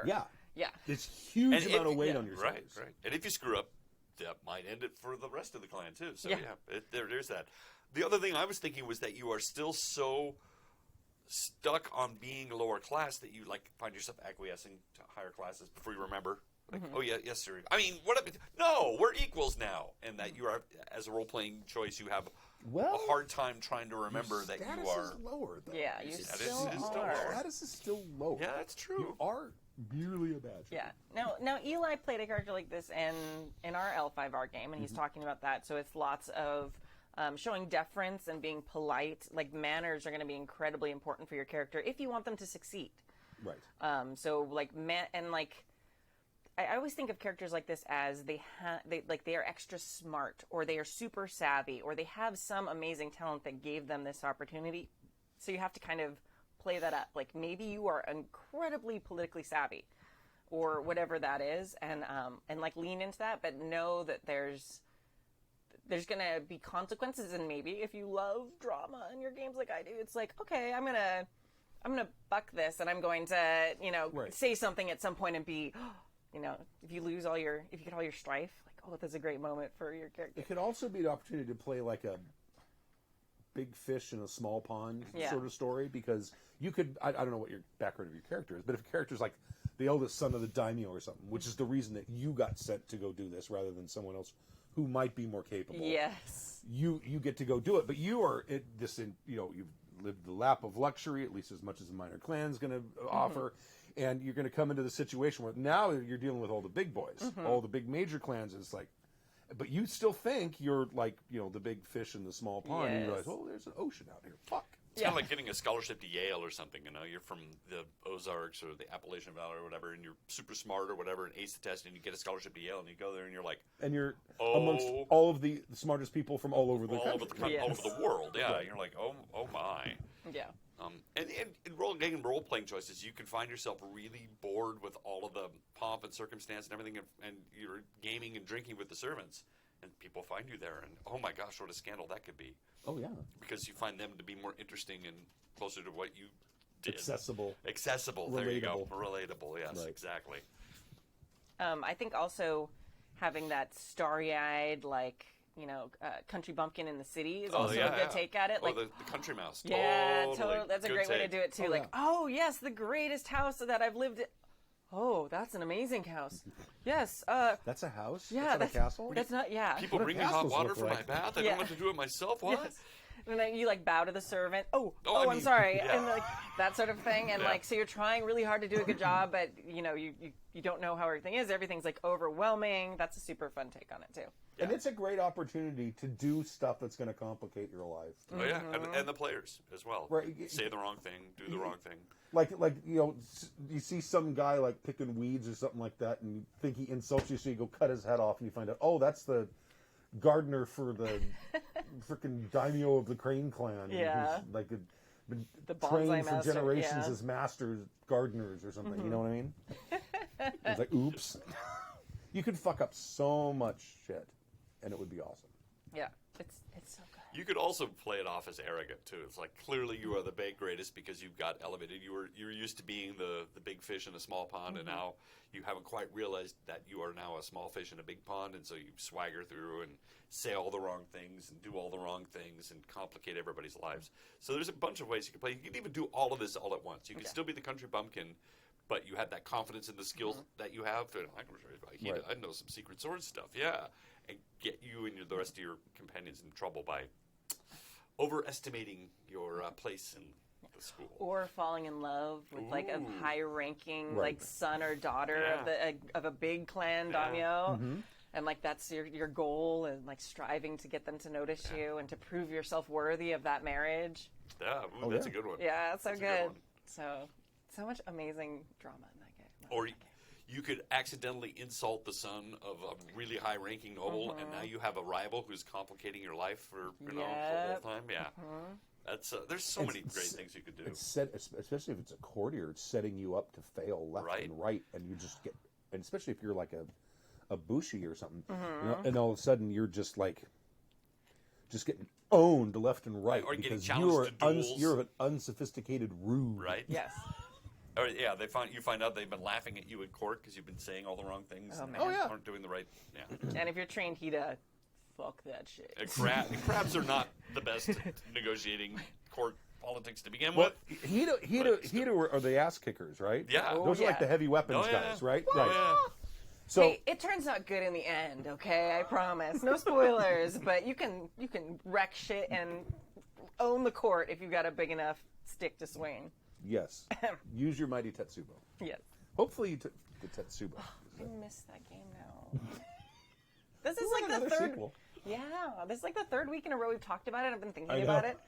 Yeah. Yeah. It's huge And amount if- of weight yeah, on your right, shoulders. right. And if you screw up, that might end it for the rest of the clan too. So Yeah. there's that. The other thing I was thinking was that you are still so stuck on being lower class that you like find yourself acquiescing to higher classes before you remember Like, oh yeah, yes, sir. I mean, no, we're equals now, and that you are, as a role-playing choice, you have a hard time trying to remember that you are. Status is lower, though. Yeah, you Status still is still are. lower. Status is still lower. Yeah, that's true. You are merely a badger. Yeah. Now Eli played a character like this in our L5R game, and he's talking about that. So it's lots of showing deference and being polite. Like, manners are going to be incredibly important for your character if you want them to succeed. Right. So like I always think of characters like this as they are extra smart, or they are super savvy, or they have some amazing talent that gave them this opportunity. So you have to kind of play that up. Like, maybe you are incredibly politically savvy, or whatever that is, and like lean into that, but know that there's gonna be consequences. And maybe if you love drama in your games like I do, it's like, okay, I'm gonna buck this, and I'm going to say something at some point and be. If you get all your strife, like, oh, that's a great moment for your character. It could also be an opportunity to play like a big fish in a small pond sort of story, because you could, I don't know what your background of your character is, but if a character's like the eldest son of the daimyo or something, which is the reason that you got sent to go do this rather than someone else who might be more capable. Yes. You get to go do it, but you are you've lived the lap of luxury, at least as much as the minor clan's going to offer. And you're going to come into the situation where now you're dealing with all the big boys, all the big major clans. And it's like, but you still think you're like, the big fish in the small pond. And you realize, oh, there's an ocean out here. Fuck. It's kind of like getting a scholarship to Yale or something. You're from the Ozarks or the Appalachian Valley or whatever, and you're super smart or whatever, and ace the test, and you get a scholarship to Yale, and you go there, and you're like, and you're amongst all of the smartest people from all over the country. All over the world. Yeah, and you're like, oh my. Yeah. And in role-playing choices, you can find yourself really bored with all of the pomp and circumstance and everything, and you're gaming and drinking with the servants, and people find you there, and oh my gosh, what a scandal that could be. Oh, yeah. Because you find them to be more interesting and closer to what you did. Accessible. There you go. Relatable, yes, right. Exactly. I think also having that starry-eyed, like, country bumpkin in the city is also a good take at it. Oh, Like, the country mouse. Yeah, totally. That's a great way to do it, too. Oh, yes, the greatest house that I've lived in. Oh, that's an amazing house. Yes. That's a house? Yeah. That's not a castle? That's not, yeah. People bring me hot water for my bath. I don't want to do it myself. What? Yes. And then you bow to the servant. I'm sorry, and that sort of thing. And so you're trying really hard to do a good job, but you don't know how everything is. Everything's overwhelming. That's a super fun take on it too. And it's a great opportunity to do stuff that's going to complicate your life. Oh yeah, and the players as well. Right. Say the wrong thing, do the wrong thing. Like you see some guy picking weeds or something like that, and you think he insults you, so you go cut his head off, and you find out, oh, that's the gardener for the freaking daimyo of the Crane clan. Yeah. Who's been The trained bonsai for master, generations yeah. as masters, gardeners or something. You know what I mean? It's like, oops. You could fuck up so much shit, and it would be awesome. Yeah, it's so good. You could also play it off as arrogant too. It's like, clearly you are the greatest because you've got elevated. You're used to being the big fish in a small pond, and now you haven't quite realized that you are now a small fish in a big pond, and so you swagger through and say all the wrong things and do all the wrong things and complicate everybody's lives. So there's a bunch of ways you can play. You can even do all of this all at once. You can still be the country bumpkin, but you have that confidence in the skills that you have. I know some secret sword stuff, and get you and the rest of your companions in trouble by overestimating your place in the school, or falling in love with a high-ranking son or daughter of a big clan daimyo, and that's your goal, and striving to get them to notice you and to prove yourself worthy of that marriage. Yeah, that's a good one. Yeah, that's so that's good. So much amazing drama in that game. Or you could accidentally insult the son of a really high-ranking noble, and now you have a rival who's complicating your life for the whole time. Yeah, that's there's so many great things you could do. It's especially if it's a courtier, it's setting you up to fail left and right, and you just get, and especially if you're like a bushi or something, and all of a sudden you're just getting owned left and right or because you're an unsophisticated rube. Right. Yes. Or you find out they've been laughing at you in court because you've been saying all the wrong things. Oh, and man. aren't doing the right. Yeah. And if you're trained Hida, fuck that shit. Crabs are not the best at negotiating court politics to begin with. Hida are the ass kickers, right? Yeah. Those are like the heavy weapons guys, right? Right. So Hey, it turns out good in the end, okay? I promise. No spoilers, but you can wreck shit and own the court if you've got a big enough stick to swing. yes, use your mighty Tetsubo. Yes. Hopefully you took the Tetsubo. I miss that game now. This is We'll like get the another third. sequel. Yeah, this is like the third week in a row we've talked about it. I've been I thinking know. about it.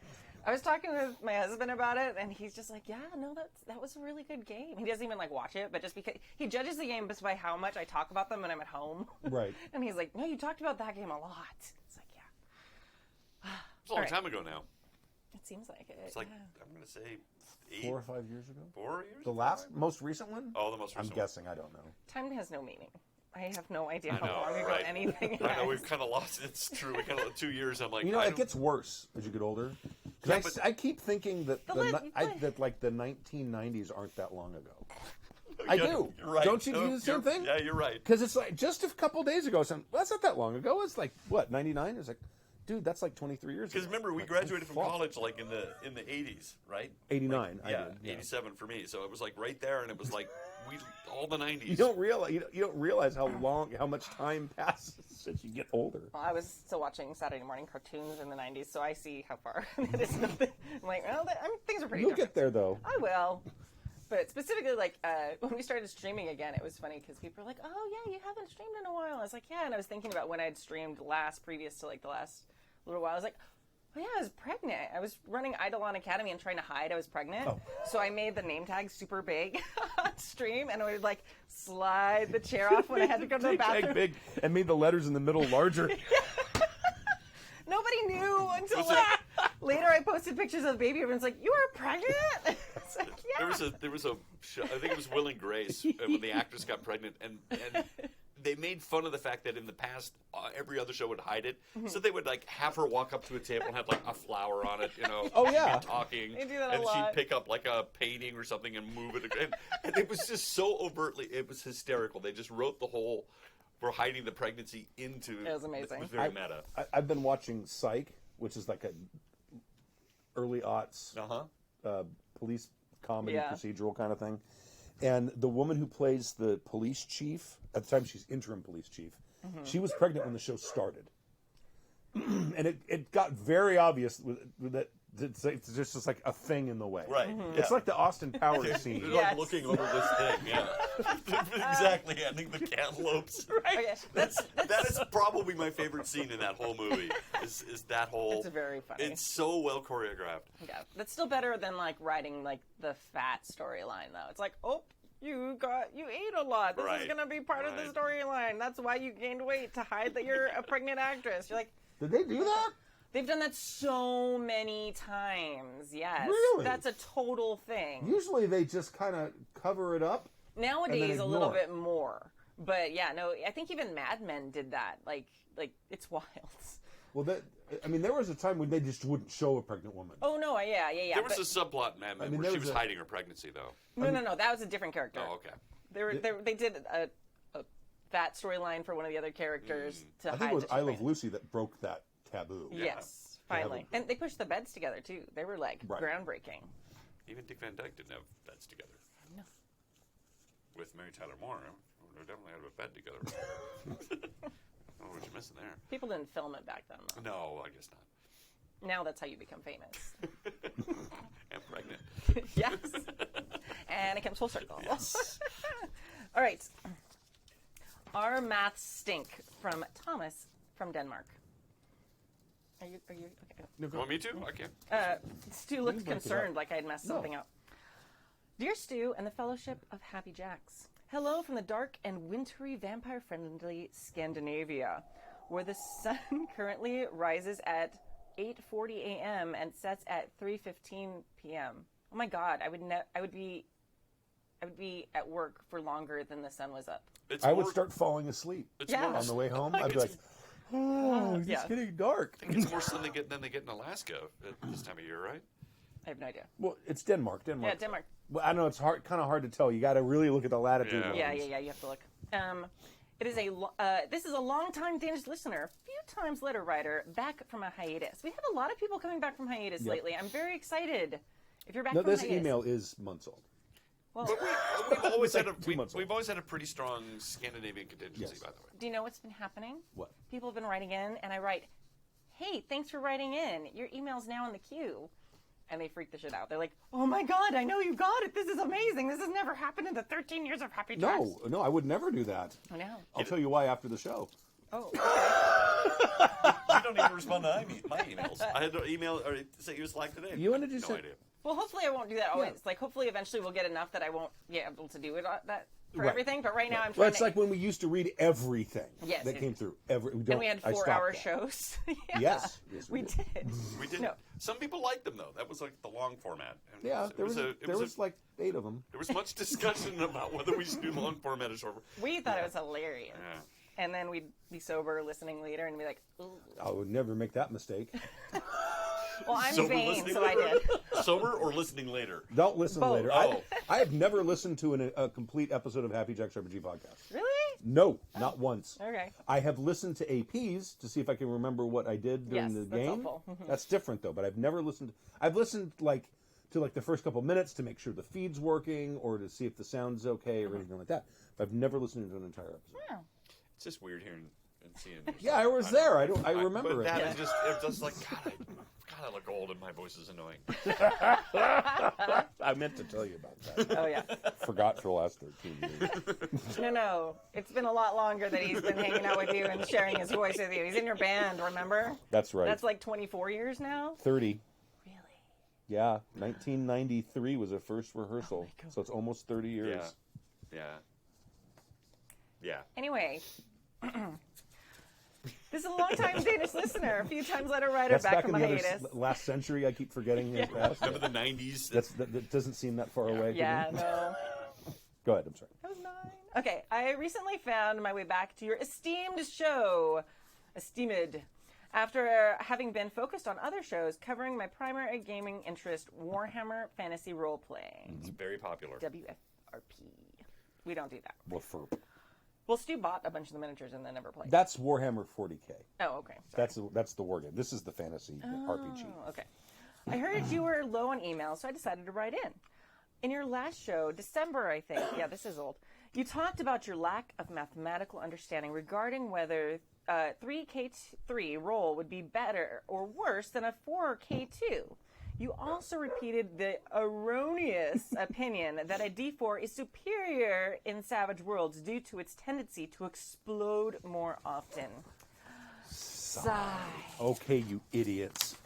I was talking with my husband about it, and he's just like, "Yeah, no, that was a really good game." He doesn't even like watch it, but just because he judges the game just by how much I talk about them when I'm at home. Right. And he's like, "No, you talked about that game a lot." It's like, yeah. It's a long All right. time ago now. It seems like it. It's like, yeah. I'm going to say 4 or 5 years ago. 4 years? The last, most recent one? Oh, the most I'm recent one. guessing. I don't know. Time has no meaning. I have no idea I how know, long ago right. anything I know, is. we've kind of lost it. It's true. We kind of 2 years. I'm like, You know, I it don't- gets worse as you get older. 'Cause Yeah, I, but- I keep thinking that that like the 1990s aren't that long ago. I Yeah, do. you're right. Don't you do Oh, the same you're- thing? Yeah, you're right. Because it's like just a couple days ago. So that's not that long ago. It's like what 99? It's like, dude, that's like 23 years ago. Because remember, we Like, graduated from fuck. college like in the 80s, right? 89. I Yeah, did, yeah. 87 for me. So it was like right there, and it was like all the 90s. You don't realize how much time passes as you get older. Well, I was still watching Saturday morning cartoons in the 90s, so I see how far it is. I'm like, well, things are pretty You'll different. get there though. I will. But specifically, like, when we started streaming again, it was funny because people were like, oh, yeah, you haven't streamed in a while. I was like, yeah. And I was thinking about when I'd streamed previous to, like, the last little while. I was like, oh, yeah, I was pregnant. I was running Eidolon Academy and trying to hide I was pregnant. Oh. So I made the name tag super big on stream, and I would, like, slide the chair off when I had to go to the Big, bathroom. big, and made the letters in the middle larger. Nobody knew until Was like, later I posted pictures of the baby. Everyone's like, you are pregnant? It's like, yeah. There was a show, I think it was Will and Grace when the actress got pregnant, and they made fun of the fact that in the past every other show would hide it, so they would like have her walk up to a table and have like a flower on it, you know. Oh, yeah. and talking, They do that a and lot. she'd pick up like a painting or something and move it, and it was just so overtly, it was hysterical. They just wrote the whole. We're hiding the pregnancy into. It was amazing. It was very meta. I've been watching Psych, which is like a early aughts police comedy Yeah. procedural kind of thing. And the woman who plays the police chief, at the time she's interim police chief, she was pregnant when the show started. And it got very obvious with that it's just like a thing in the way. Right. It's like the Austin Powers scene. They're Yes. like looking over this thing, yeah. Exactly, handing the cantaloupes. Okay, that's That is probably my favorite scene in that whole movie. Is that whole? It's very funny. It's so well choreographed. yeah. That's still better than like writing like the fat storyline though. It's like, oh, you ate a lot. This is Right. gonna be part of the Right. storyline. That's why you gained weight to hide that you're a pregnant actress. You're like, Did they do that? they've done that so many times. Yes, Really? that's a total thing. Usually they just kind of cover it up. Nowadays, a ignore little it. bit more. But yeah, no, I think even Mad Men did that. Like it's wild. Well, there was a time when they just wouldn't show a pregnant woman. Oh no, yeah. There was but- a subplot in Mad Men I mean, where there she was was a- hiding her pregnancy, though. No, that was a different character. Oh, okay. They did a fat storyline for one of the other characters to I hide. think it was that I she's Love pregnant. Lucy that broke that taboo. Yes, To have finally, a- and they pushed the beds together too. They were like Right. groundbreaking. Even Dick Van Dyke didn't have beds together. No. With Mary Tyler Moore, they definitely had a bed together. Oh, what you missing there? People didn't film it back then, though. No, I guess not. Now that's how you become famous. And pregnant. Yes, and it comes full circle. Yes. All right. Our maths stink from Thomas from Denmark. Are you okay? No, You want me to? Okay. Stu looked break it concerned, up. like I'd messed No. something up. Dear Stu and the Fellowship of Happy Jacks, hello from the dark and wintry vampire-friendly Scandinavia, where the sun currently rises at 8:40 a.m. and sets at 3:15 p.m. Oh my God, I would be at work for longer than the sun was up. It's I would more- start falling asleep It's Yeah. more on the way home. I'd be It's- like, oh, it's Yeah. getting dark. I think it's more sun than they get in Alaska at this time of year, right? I have no idea. Well, it's Denmark. Yeah, Denmark. Well, I know it's kind of hard to tell. You got to really look at the latitude. Yeah. lines. Yeah. You have to look. It is this is a long-time Danish listener, a few times letter writer, back from a hiatus. We have a lot of people coming back from hiatus Yep. lately. I'm very excited. If you're back No, from this hiatus. email is months old. Well, But we've always It's had like 2 months we've always had a pretty strong Scandinavian contingency, Yes. by the way. do you know what's been happening? What? People have been writing in, and I write, "Hey, thanks for writing in. Your email's now in the queue." And they freak the shit out. They're like, "Oh my God, I know you got it. This is amazing. This has never happened in the 13 years of Happy Tracks." No, I would never do that. I know. I'll tell you why after the show. Oh, You don't even respond to my emails. I had to email or send you a Slack today. You wanted to no say- idea. well, hopefully I won't do that always. Yeah. Like, hopefully eventually we'll get enough that I won't be able to do it that for Right. everything. But right now I'm Well, trying it's to. like when we used to read everything Yes, that it- came through. and we had I stopped 4-hour that. shows. Yeah. Yes, we we did. We did. No. Some people liked them though. That was like the long format. And Yeah, it there was, it there was like 8 of them. there was much discussion about whether we should do long format or short. We thought it was hilarious. Yeah. And then we'd be sober listening later and be like, "Ooh." I would never make that mistake. Well, I'm Sober vain, listening so I later? did. Sober or listening later? Don't listen Both. later. Oh. I have never listened to a complete episode of Happy Jack's RPG podcast. Really? No, not once. Okay. I have listened to APs to see if I can remember what I did during Yes, the that's game. helpful. That's different though. But I've never listened. I've listened to the first couple minutes to make sure the feed's working or to see if the sound's okay or anything like that. But I've never listened to an entire episode. Yeah. It's just weird hearing and seeing. Yeah, I was there. I remember but it. that Yeah. is it's just like God, I look old and my voice is annoying. I meant to tell you about that. Oh, yeah. Forgot for the last 13 years. No. It's been a lot longer that he's been hanging out with you and sharing his voice with you. He's in your band, remember? That's right. That's like 24 years now? 30. Really? Yeah, 1993 was our first rehearsal, my God. so it's almost 30 years. Yeah. Yeah. Anyway. This is a long-time Danish listener. A few times letter writer That's back from in a the hiatus. last century. I keep forgetting his past. Remember the '90s? That doesn't seem that far away. to Yeah, me. no. Go ahead. I'm sorry. I was 9. Okay, I recently found my way back to your esteemed show, Esteemed, after having been focused on other shows covering my primary gaming interest, Warhammer Fantasy Roleplaying, It's very popular. WFRP. We don't do that. Well, for Well, Stu bought a bunch of the miniatures and then never played. that's Warhammer 40K. Oh, okay. Sorry. That's the war game. This is the fantasy RPG. Oh, okay. I heard you were low on email, so I decided to write in. In your last show, December, I think, yeah, this is old, you talked about your lack of mathematical understanding regarding whether 3K3 roll would be better or worse than a 4K2. You also repeated the erroneous opinion that a D4 is superior in Savage Worlds due to its tendency to explode more often. Sigh. Okay, you idiots.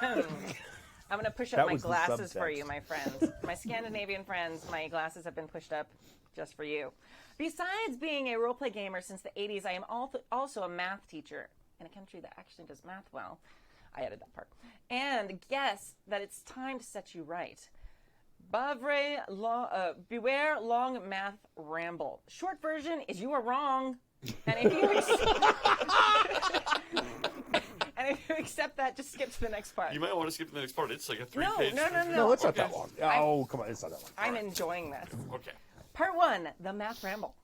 I'm going to push up That my was the glasses for subtext. you, my friends. My Scandinavian friends, my glasses have been pushed up just for you. Besides being a roleplay gamer since the 80s, I am also a math teacher in a country that actually does math well. I added that part. And guess that it's time to set you right. Beware long math ramble. Short version is you are wrong. And if you accept that, just skip to the next part. You might want to skip to the next part. It's like a 3-page. No. No, it's not Okay. that long. Oh, come on, it's not that long. I'm enjoying this. Okay. Part 1, the math ramble.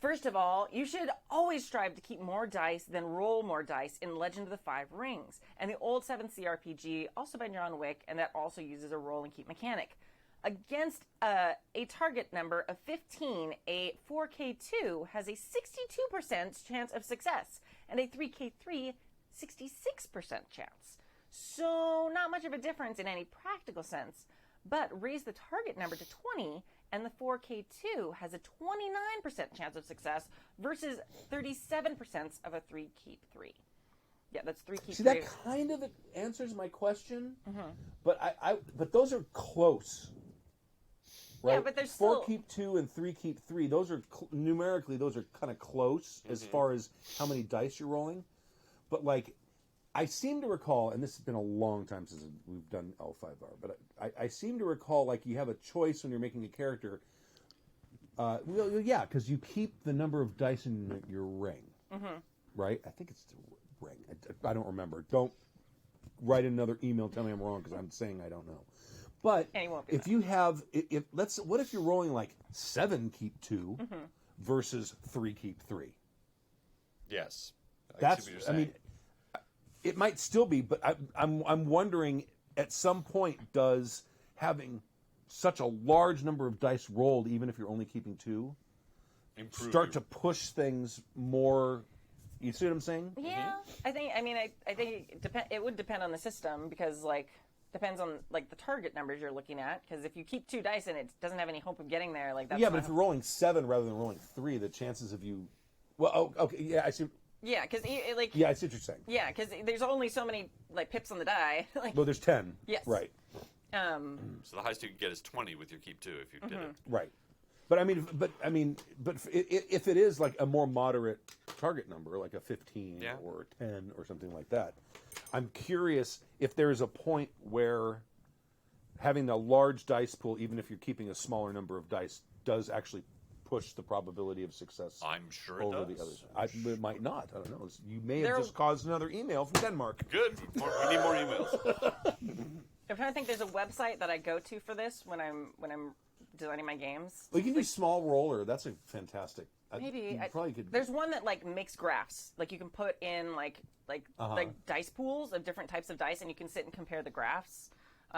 First of all, you should always strive to keep more dice than roll more dice in Legend of the Five Rings, and the old 7th RPG, also by John Wick, and that also uses a roll and keep mechanic. Against a target number of 15, a 4K2 has a 62% chance of success, and a 3K3, 66% chance. So not much of a difference in any practical sense, but raise the target number to 20, and the 4K2 has a 29% chance of success versus 37% of a 3-keep-3. Yeah, that's 3-keep-3. See, that kind of answers my question, but but those are close. Right? Yeah, but there's 4 still- keep 2 and 3 keep 3. Those are numerically those are kind of close as far as how many dice you're rolling. But like, I seem to recall, and this has been a long time since we've done L5R, but I seem to recall like you have a choice when you're making a character. Well, yeah, because you keep the number of dice in your ring, right? I think it's the ring. I don't remember. Don't write another email telling me I'm wrong because I'm saying I don't know. But And he won't be if you have, what if you're rolling like 7 keep 2 versus 3 keep 3? Yes. That's, I mean, it might still be, but I'm wondering at some point does having such a large number of dice rolled, even if you're only keeping 2, start to push things more. You see what I'm saying? Yeah, I think it would depend on the system because depends on the target numbers you're looking at. Because if you keep 2 dice and it doesn't have any hope of getting there, that's but if you're rolling 7 rather than rolling 3, the chances of you. Well, okay, yeah, I see. Yeah, because Yeah, I see what you're saying. Yeah, because there's only so many pips on the die. Well, there's 10. Yes. Right. So the highest you can get is 20 with your keep 2 if you did it. Right. But if it is a more moderate target number, like a 15 or a 10 or something like that, I'm curious if there's a point where having a large dice pool, even if you're keeping a smaller number of dice, does actually push the probability of success. I'm sure it over does. the others. It might not. I don't know. You may have just caused another email from Denmark. Good. We need more emails. I'm trying to think. There's a website that I go to for this when I'm designing my games. Well, you can do small roller. That's a fantastic. Maybe probably could. There's one that makes graphs. You can put in like dice pools of different types of dice, and you can sit and compare the graphs.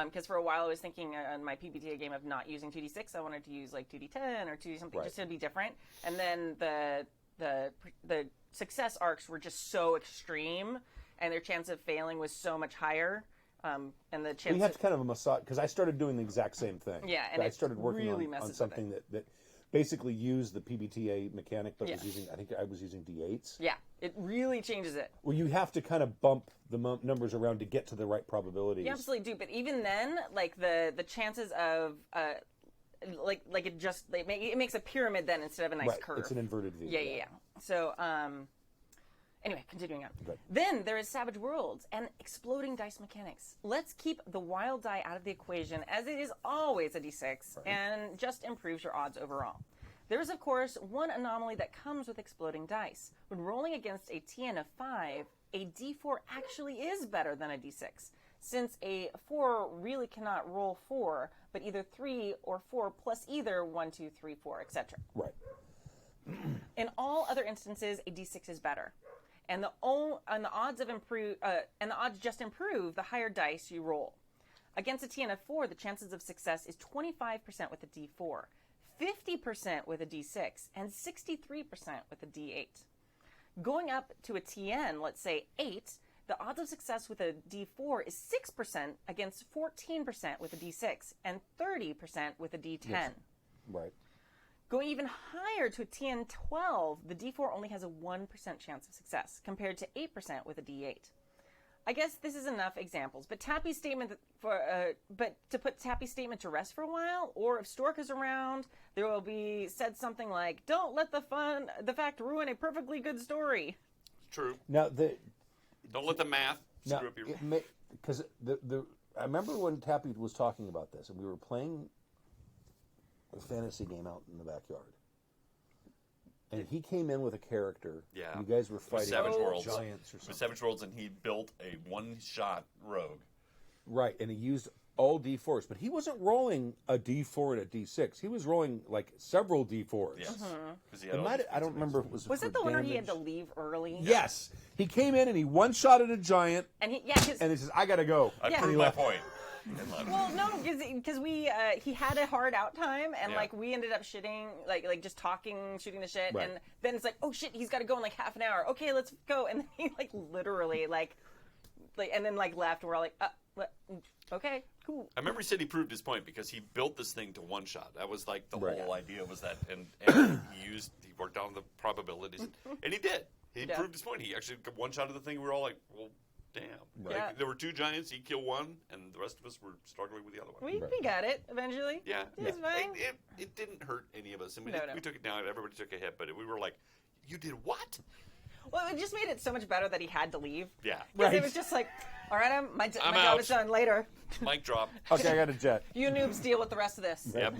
Because for a while I was thinking on my PBTA game of not using 2d6. I wanted to use 2d10 or 2d something just to be different. And then the success arcs were just so extreme, and their chance of failing was so much higher. And the chance you have to kind of a massage, because I started doing the exact same thing. Yeah, and I started working really on something that basically used the PBTA mechanic, but was using, I think I was using D8s. Yeah, it really changes it. Well, you have to kind of bump the numbers around to get to the right probabilities. You absolutely do, but even then, the chances of it makes a pyramid then instead of a nice curve. It's an inverted V. Yeah. So anyway, continuing on. Okay. Then there is Savage Worlds and exploding dice mechanics. Let's keep the wild die out of the equation, as it is always a d6 and just improves your odds overall. There is, of course, one anomaly that comes with exploding dice. When rolling against a TN of 5, a d4 actually is better than a d6, since a 4 really cannot roll 4, but either 3 or 4 plus either 1, 2, 3, 4, etc. Right. In all other instances, a d6 is better. And the odds just improve the higher dice you roll. Against a TN of 4, the chances of success is 25% with a D4, 50% with a D6, and 63% with a D8. Going up to a TN, let's say 8, the odds of success with a D4 is 6% against 14% with a D6, and 30% with a D10. Yes. Right. Going even higher to a TN12, the D4 only has a 1% chance of success, compared to 8% with a D8. I guess this is enough examples, but Tappy's statement to put Tappy's statement to rest for a while, or if Stork is around, there will be said something like, "Don't let the fact ruin a perfectly good story." True. Now don't let the math screw up your. Because I remember when Tappy was talking about this, and we were playing a fantasy game out in the backyard. And he came in with a character. Yeah. You guys were fighting Savage Worlds. giants or something. With Savage Worlds, and he built a one-shot rogue. Right, and he used all D4s, but he wasn't rolling a D4 and a D6. He was rolling several D4s. Yes. Because I don't remember if it was. Was for it the one where he had damage. to leave early? Yes, he came in and he one-shotted a giant, And he says, "I gotta go." I proved my point. And left. Well, no, because he had a hard out time, and we ended up shitting, just talking, shooting the shit, Right. and then it's oh shit, he's got to go in half an hour. Okay, let's go, and then he literally and then left. And we're all okay, cool. I remember he said he proved his point because he built this thing to one shot. That was the Right. whole idea was that, and he worked on the probabilities, and he did. He proved his point. He actually one shot of the thing. We were all well, damn. Right. Yeah. There were two giants. He killed one, and the rest of us were struggling with the other one. We got it eventually. Yeah, It was fine. It didn't hurt any of us, and we No. took it down. Everybody took a hit, but we were like, "You did what?" Well, it just made it so much better that he had to leave. Yeah. Because it was just all right, my job out. is done. Later. Mic drop. Okay, I got a jet. You noobs deal with the rest of this. Yep.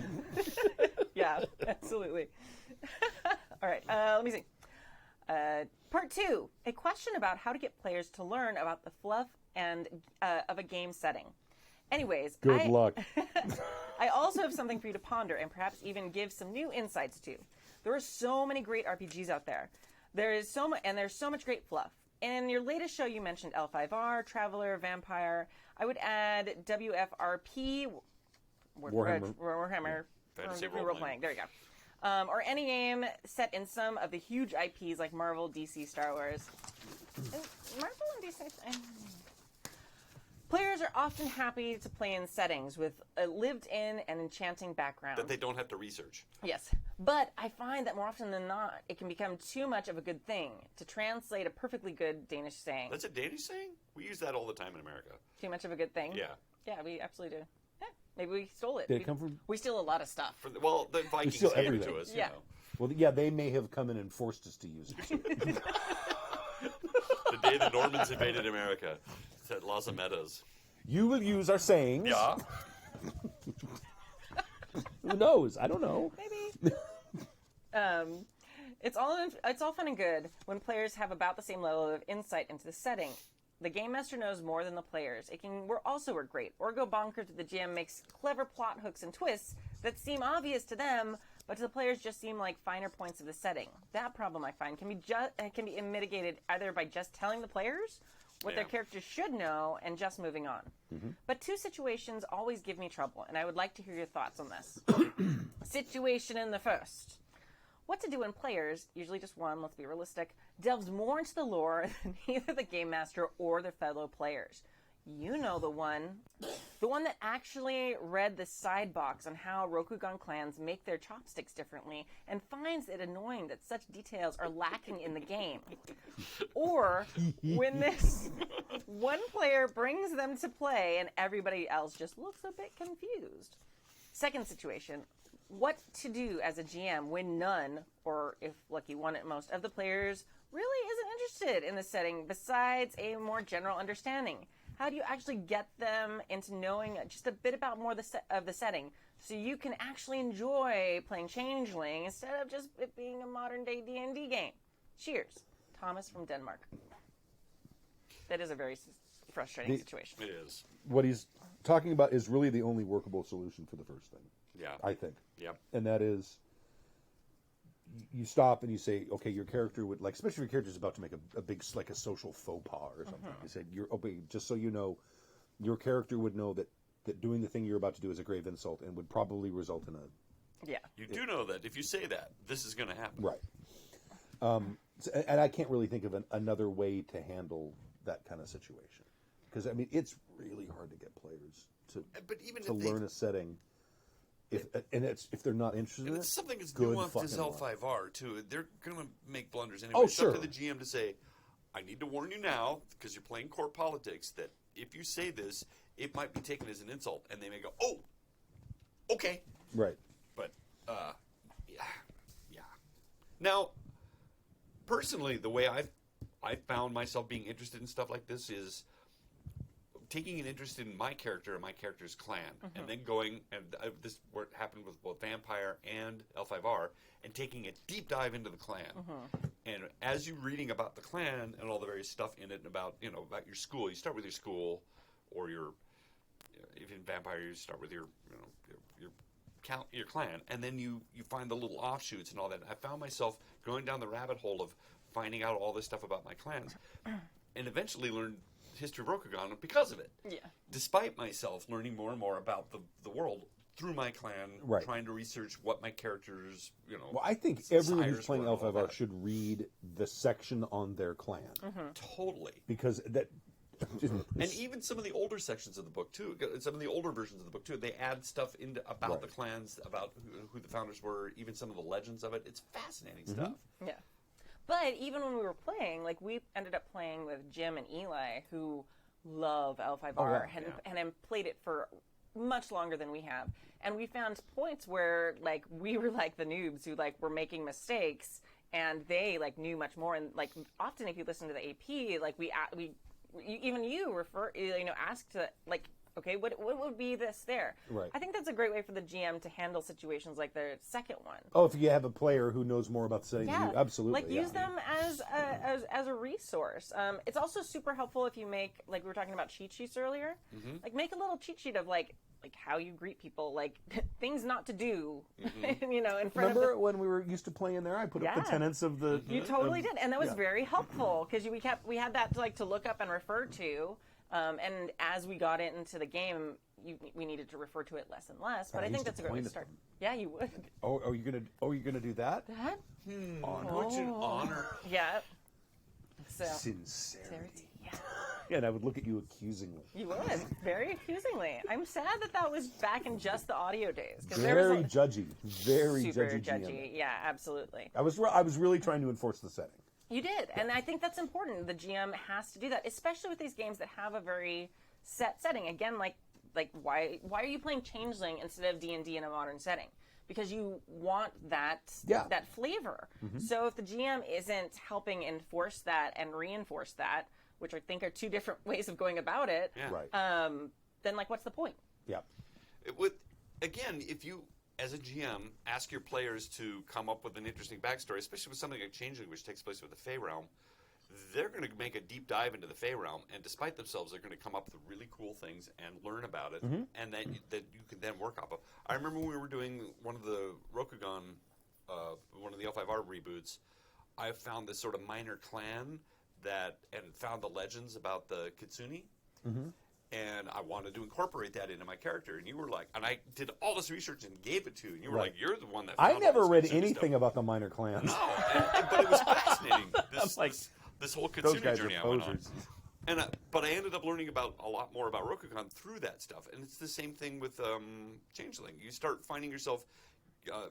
Yeah, absolutely. All right, let me see. Part 2, a question about how to get players to learn about the fluff and of a game setting. Anyways, Good luck. I also have something for you to ponder and perhaps even give some new insights to. There are so many great RPGs out there. There's so much great fluff. In your latest show, you mentioned L5R, Traveler, Vampire. I would add WFRP, Warhammer Fantasy role-playing. There you go. Or any game set in some of the huge IPs like Marvel, DC, Star Wars. Marvel and DC. Players are often happy to play in settings with a lived-in and enchanting background. That they don't have to research. Yes. But I find that more often than not, it can become too much of a good thing. To translate a perfectly good Danish saying. That's a Danish saying? We use that all the time in America. Too much of a good thing? Yeah. Yeah, we absolutely do. Yeah, maybe we stole it. Did it come from? We steal a lot of stuff. The Vikings steal gave it everything. to us. Yeah. You know. Well, yeah, they may have come in and forced us to use it. The day the Normans invaded America. It's at Las Amedas. You will use our sayings. Yeah. Who knows? I don't know. Maybe. It's all fun and good when players have about the same level of insight into the setting. The game master knows more than the players. It can also work great, or go bonkers if the GM makes clever plot hooks and twists that seem obvious to them, but to the players just seem like finer points of the setting. That problem, I find, can be mitigated either by just telling the players what their characters should know and just moving on. But two situations always give me trouble, and I would like to hear your thoughts on this. Situation in the first. What to do when players, usually just one, let's be realistic, delves more into the lore than either the game master or their fellow players. You know the one that actually read the side box on how Rokugan clans make their chopsticks differently and finds it annoying that such details are lacking in the game. Or when this one player brings them to play and everybody else just looks a bit confused. Second situation, what to do as a GM when none, or if lucky one at most, of the players really isn't interested in the setting besides a more general understanding. How do you actually get them into knowing just a bit about more of the setting so you can actually enjoy playing Changeling instead of just it being a modern-day D&D game? Cheers. Thomas from Denmark. That is a very frustrating situation. It is. What he's talking about is really the only workable solution for the first thing. Yeah. I think. Yep. And that is, you stop and you say, okay, your character would, like, especially if your character's about to make a big, like a social faux pas or something. You said, just so you know, your character would know that doing the thing you're about to do is a grave insult and would probably result in a... Yeah. You do know that if you say that, this is going to happen. Right. And I can't really think of another way to handle that kind of situation. Because, I mean, it's really hard to get players to learn a setting. If they're not interested in it, it's something as good nuanced as fucking L5R too. They're going to make blunders anyway. Oh, It's sure. up to the GM to say, "I need to warn you now because you're playing court politics. That if you say this, it might be taken as an insult." And they may go, "Oh, okay." Right. But yeah. Now, personally, the way I found myself being interested in stuff like this is taking an interest in my character and my character's clan, and then going, and this happened with both Vampire and L5R, and taking a deep dive into the clan. And as you're reading about the clan and all the various stuff in it, and about about your school, you start with your school, or if in Vampire you start with your clan, and then you find the little offshoots and all that. I found myself going down the rabbit hole of finding out all this stuff about my clans, and eventually learned history of Rokugan because of it. Yeah. Despite myself learning more and more about the world through my clan, Right. trying to research what my characters, Well, I think everyone who's sires playing were and all L5R that. should read the section on their clan. Totally. Because that... And even some of the older sections of the book too, some of the older versions of the book too, they add stuff about Right. the clans, about who the founders were, even some of the legends of it. It's fascinating stuff. Yeah. But even when we were playing, like, we ended up playing with Jim and Eli, who love L5R and have played it for much longer than we have. And we found points where, like, we were like the noobs who, like, were making mistakes, and they, like, knew much more. And, like, often if you listen to the AP, like, even you asked to, like, okay, what would be this there? Right. I think that's a great way for the GM to handle situations like the second one. Oh, if you have a player who knows more about the setting than you, absolutely. Like, use them as a resource. It's also super helpful if you make, like we were talking about cheat sheets earlier, like make a little cheat sheet of like how you greet people, like things not to do, in front Remember of when we were used to play in there? I put up the tenets of the... You totally did, and that was very helpful because we had that to look up and refer to. And as we got into the game, we needed to refer to it less and less. But I think that's a great way to start. Yeah, you would. Oh, are you gonna do that? That? Would you honor? Yeah. So, Sincerity. yeah. Yeah, and I would look at you accusingly. You would. Very accusingly. I'm sad that was back in just the audio days. Very judgy. Very super judgy. judgy. GM. Yeah, absolutely. I was really trying to enforce the setting. You did, and I think that's important. The GM has to do that, especially with these games that have a very set setting. Again, like why are you playing Changeling instead of D&D in a modern setting? Because you want that flavor. Mm-hmm. So if the GM isn't helping enforce that and reinforce that, which I think are two different ways of going about it, then what's the point? Yeah. Again, if you, as a GM, ask your players to come up with an interesting backstory, especially with something like Changeling, which takes place with the Fey Realm, they're going to make a deep dive into the Fey Realm, and despite themselves, they're going to come up with really cool things and learn about it, and that you can then work off of. I remember when we were doing one of the Rokugan, one of the L5R reboots, I found this sort of minor clan and found the legends about the Kitsune. Mm-hmm. And I wanted to incorporate that into my character. And you were like, and I did all this research and gave it to you. And you were like, you're the one that found I never read Kitsune anything stuff. about the minor clans. No, but it was fascinating. This whole Those Kitsune guys journey are I went on. posers. And but I ended up learning about a lot more about Rokugan through that stuff. And it's the same thing with Changeling. You start finding yourself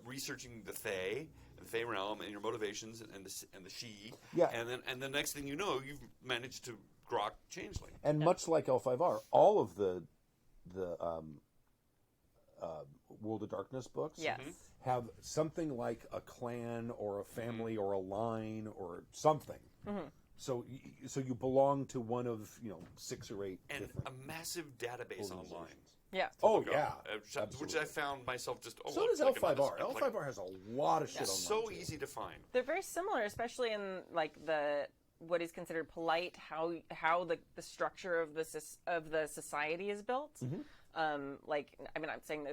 researching the Fae, the Fae realm, and your motivations, and the She. Yeah. And the next thing you know, you've managed to grok Changeling. And much like L5R, all of the World of Darkness books Yes. have something like a clan or a family or a line or something. Mm-hmm. So you belong to one of 6 or 8 And different a massive database online. Yeah. Oh yeah, Which I found myself just. So does L5R. L5R has a lot of shit It's online. so too. easy to find. They're very similar, especially in what is considered polite, how the structure of the society is built. Mm-hmm. I'm saying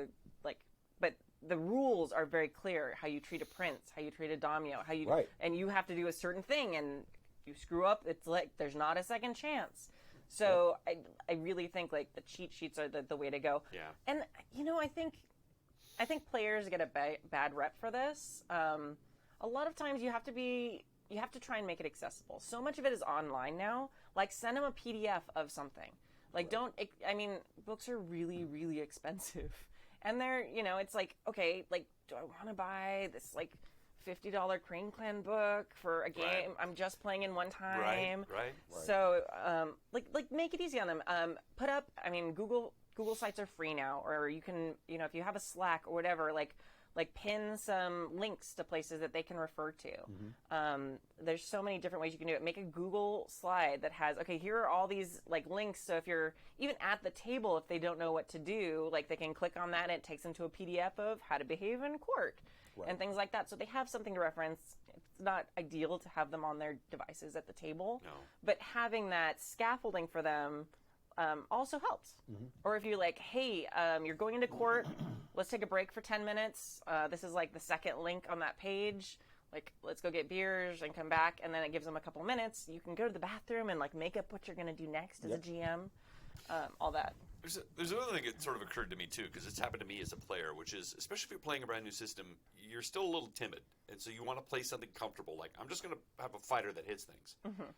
but the rules are very clear. How you treat a prince, how you treat a daimyo, and you have to do a certain thing, and you screw up, it's like there's not a second chance. So I really think the cheat sheets are the way to go. Yeah. And I think players get a bad rep for this. A lot of times you have to try and make it accessible. So much of it is online now. Send them a PDF of something. Books are really, really expensive. And they're, it's okay, do I want to buy this, $50 Crane Clan book for a game I'm just playing in one time? Right. So, make it easy on them. Put up, Google sites are free now, or you can, if you have a Slack or whatever, pin some links to places that they can refer to. Mm-hmm. There's so many different ways you can do it. Make a Google slide that has, here are all these links. So if you're even at the table, if they don't know what to do, they can click on that and it takes them to a PDF of how to behave in court and things like that. So they have something to reference. It's not ideal to have them on their devices at the table, but having that scaffolding for them also helps. Mm-hmm. Or if you're hey, you're going into court, let's take a break for 10 minutes. This is the second link on that page. Let's go get beers and come back. And then it gives them a couple minutes. You can go to the bathroom and make up what you're going to do next as a GM. All that. There's another thing that sort of occurred to me too, because it's happened to me as a player, which is, especially if you're playing a brand new system, you're still a little timid. And so you want to play something comfortable. I'm just going to have a fighter that hits things. Mm-hmm.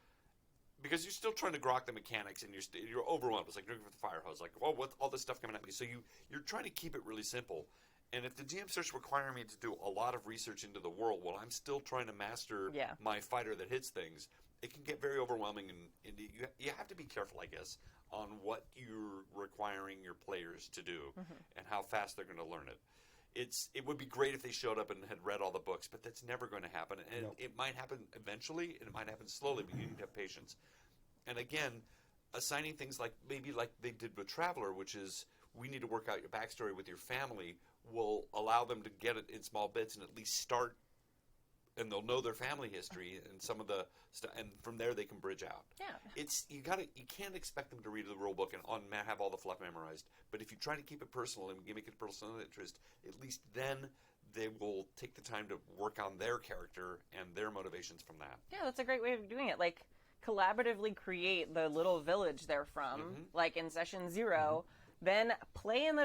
Because you're still trying to grok the mechanics, and you're overwhelmed. It's like looking for the fire hose. What's all this stuff coming at me? So you're trying to keep it really simple. And if the GM starts requiring me to do a lot of research into the world while I'm still trying to master my fighter that hits things, it can get very overwhelming. And you have to be careful, I guess, on what you're requiring your players to do and how fast they're going to learn it. It would be great if they showed up and had read all the books, but that's never going to happen. And it might happen eventually, and it might happen slowly, but you need to have patience. And again, assigning things maybe like they did with Traveler, which is we need to work out your backstory with your family, will allow them to get it in small bits and at least start, and they'll know their family history and some of the stuff, and from there they can bridge out. Yeah. You can't expect them to read the rule book and have all the fluff memorized. But if you try to keep it personal and make it a personal interest, at least then they will take the time to work on their character and their motivations from that. Yeah, that's a great way of doing it. collaboratively create the little village they're from, like in session 0, then play in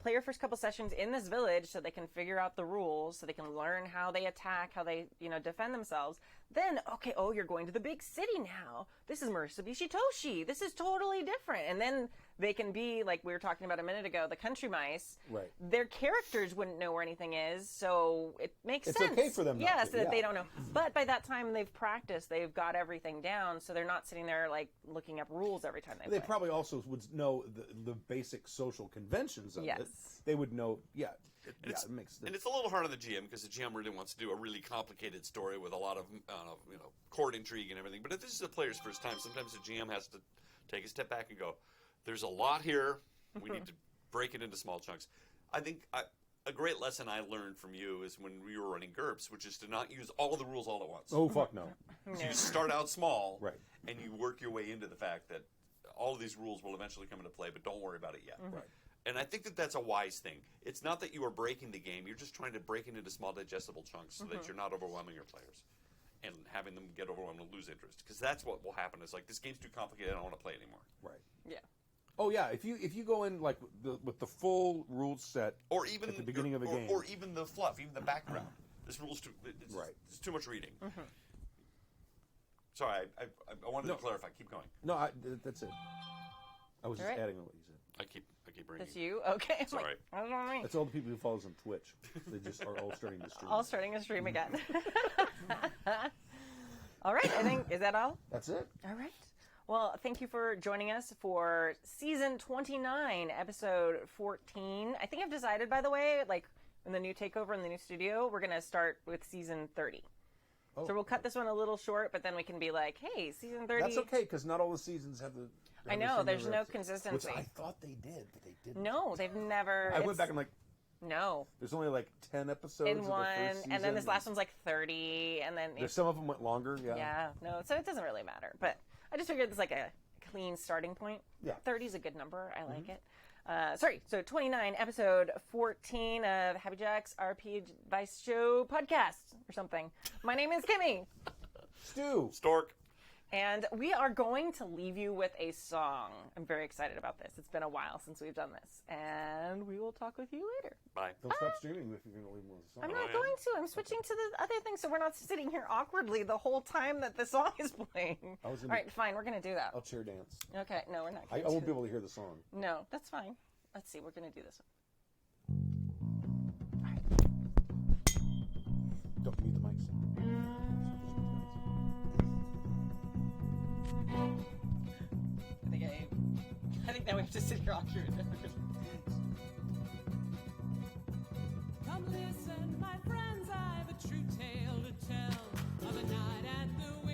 play your first couple sessions in this village so they can figure out the rules, so they can learn how they attack, how they, defend themselves. Then, okay, you're going to the big city now. This is Mitsubishi Toshi. This is totally different. And then they can be, like we were talking about a minute ago, the country mice. Right. Their characters wouldn't know where anything is, so it makes sense. It's okay for them not to, so that they don't know. But by that time, they've practiced. They've got everything down, so they're not sitting there, like, looking up rules every time they play. They probably also would know the basic social conventions of it. They would know, it makes sense. And it's a little hard on the GM because the GM really wants to do a really complicated story with a lot of court intrigue and everything. But if this is a player's first time, sometimes the GM has to take a step back and go, there's a lot here. We need to break it into small chunks. I think a great lesson I learned from you is when we were running GURPS, which is to not use all of the rules all at once. Oh, fuck no. So you start out small, right, and you work your way into the fact that all of these rules will eventually come into play, but don't worry about it yet. Right. And I think that that's a wise thing. It's not that you are breaking the game. You're just trying to break it into small, digestible chunks so that you're not overwhelming your players and having them get overwhelmed and lose interest. Because that's what will happen. It's like, this game's too complicated. I don't want to play anymore. Right. Yeah. Oh, yeah. If you go in like with the full rules set or even, at the beginning of a game. Or even the fluff, even the background. This rule's too... It's too much reading. Sorry, I wanted to clarify. Keep going. No, that's it. I was just adding on what you said. I keep bringing. That's you? Okay. Sorry. I don't know. That's all the people who follow us on Twitch. They just are all starting to stream. All starting to stream again. All right. I think, is that all? That's it. All right. Well, thank you for joining us for season 29, episode 14. I think I've decided, by the way, like in the new takeover in the new studio, we're going to start with season 30. Oh. So we'll cut this one a little short, but then we can be like, hey, season 30. That's okay, because not all the seasons have the... I know, there's no consistency. Which I thought they did, but they didn't. No, they've never... I went back and like... No. There's only like 10 episodes in of one, the first season. And then this last one's like 30, and then... Some of them went longer, yeah. Yeah, no, so it doesn't really matter. But I just figured it's like a clean starting point. Yeah. 30 is a good number. I like it. So 29, episode 14 of Happy Jack's RP Advice Show podcast or something. My name is Kimmy. Stu. Stork. And we are going to leave you with a song. I'm very excited about this. It's been a while since we've done this. And we will talk with you later. Bye. Don't stop streaming if you're going to leave them with a song. I'm not going to. I'm switching to the other thing so we're not sitting here awkwardly the whole time that the song is playing. All right, fine. We're going to do that. I'll chair dance. Okay. No, we're not I won't be able to hear the song. No, that's fine. Let's see. We're going to do this one. Don't mute the mics. I think now we have to sit here awkward. Come listen, my friends, I've a true tale to tell of a night at the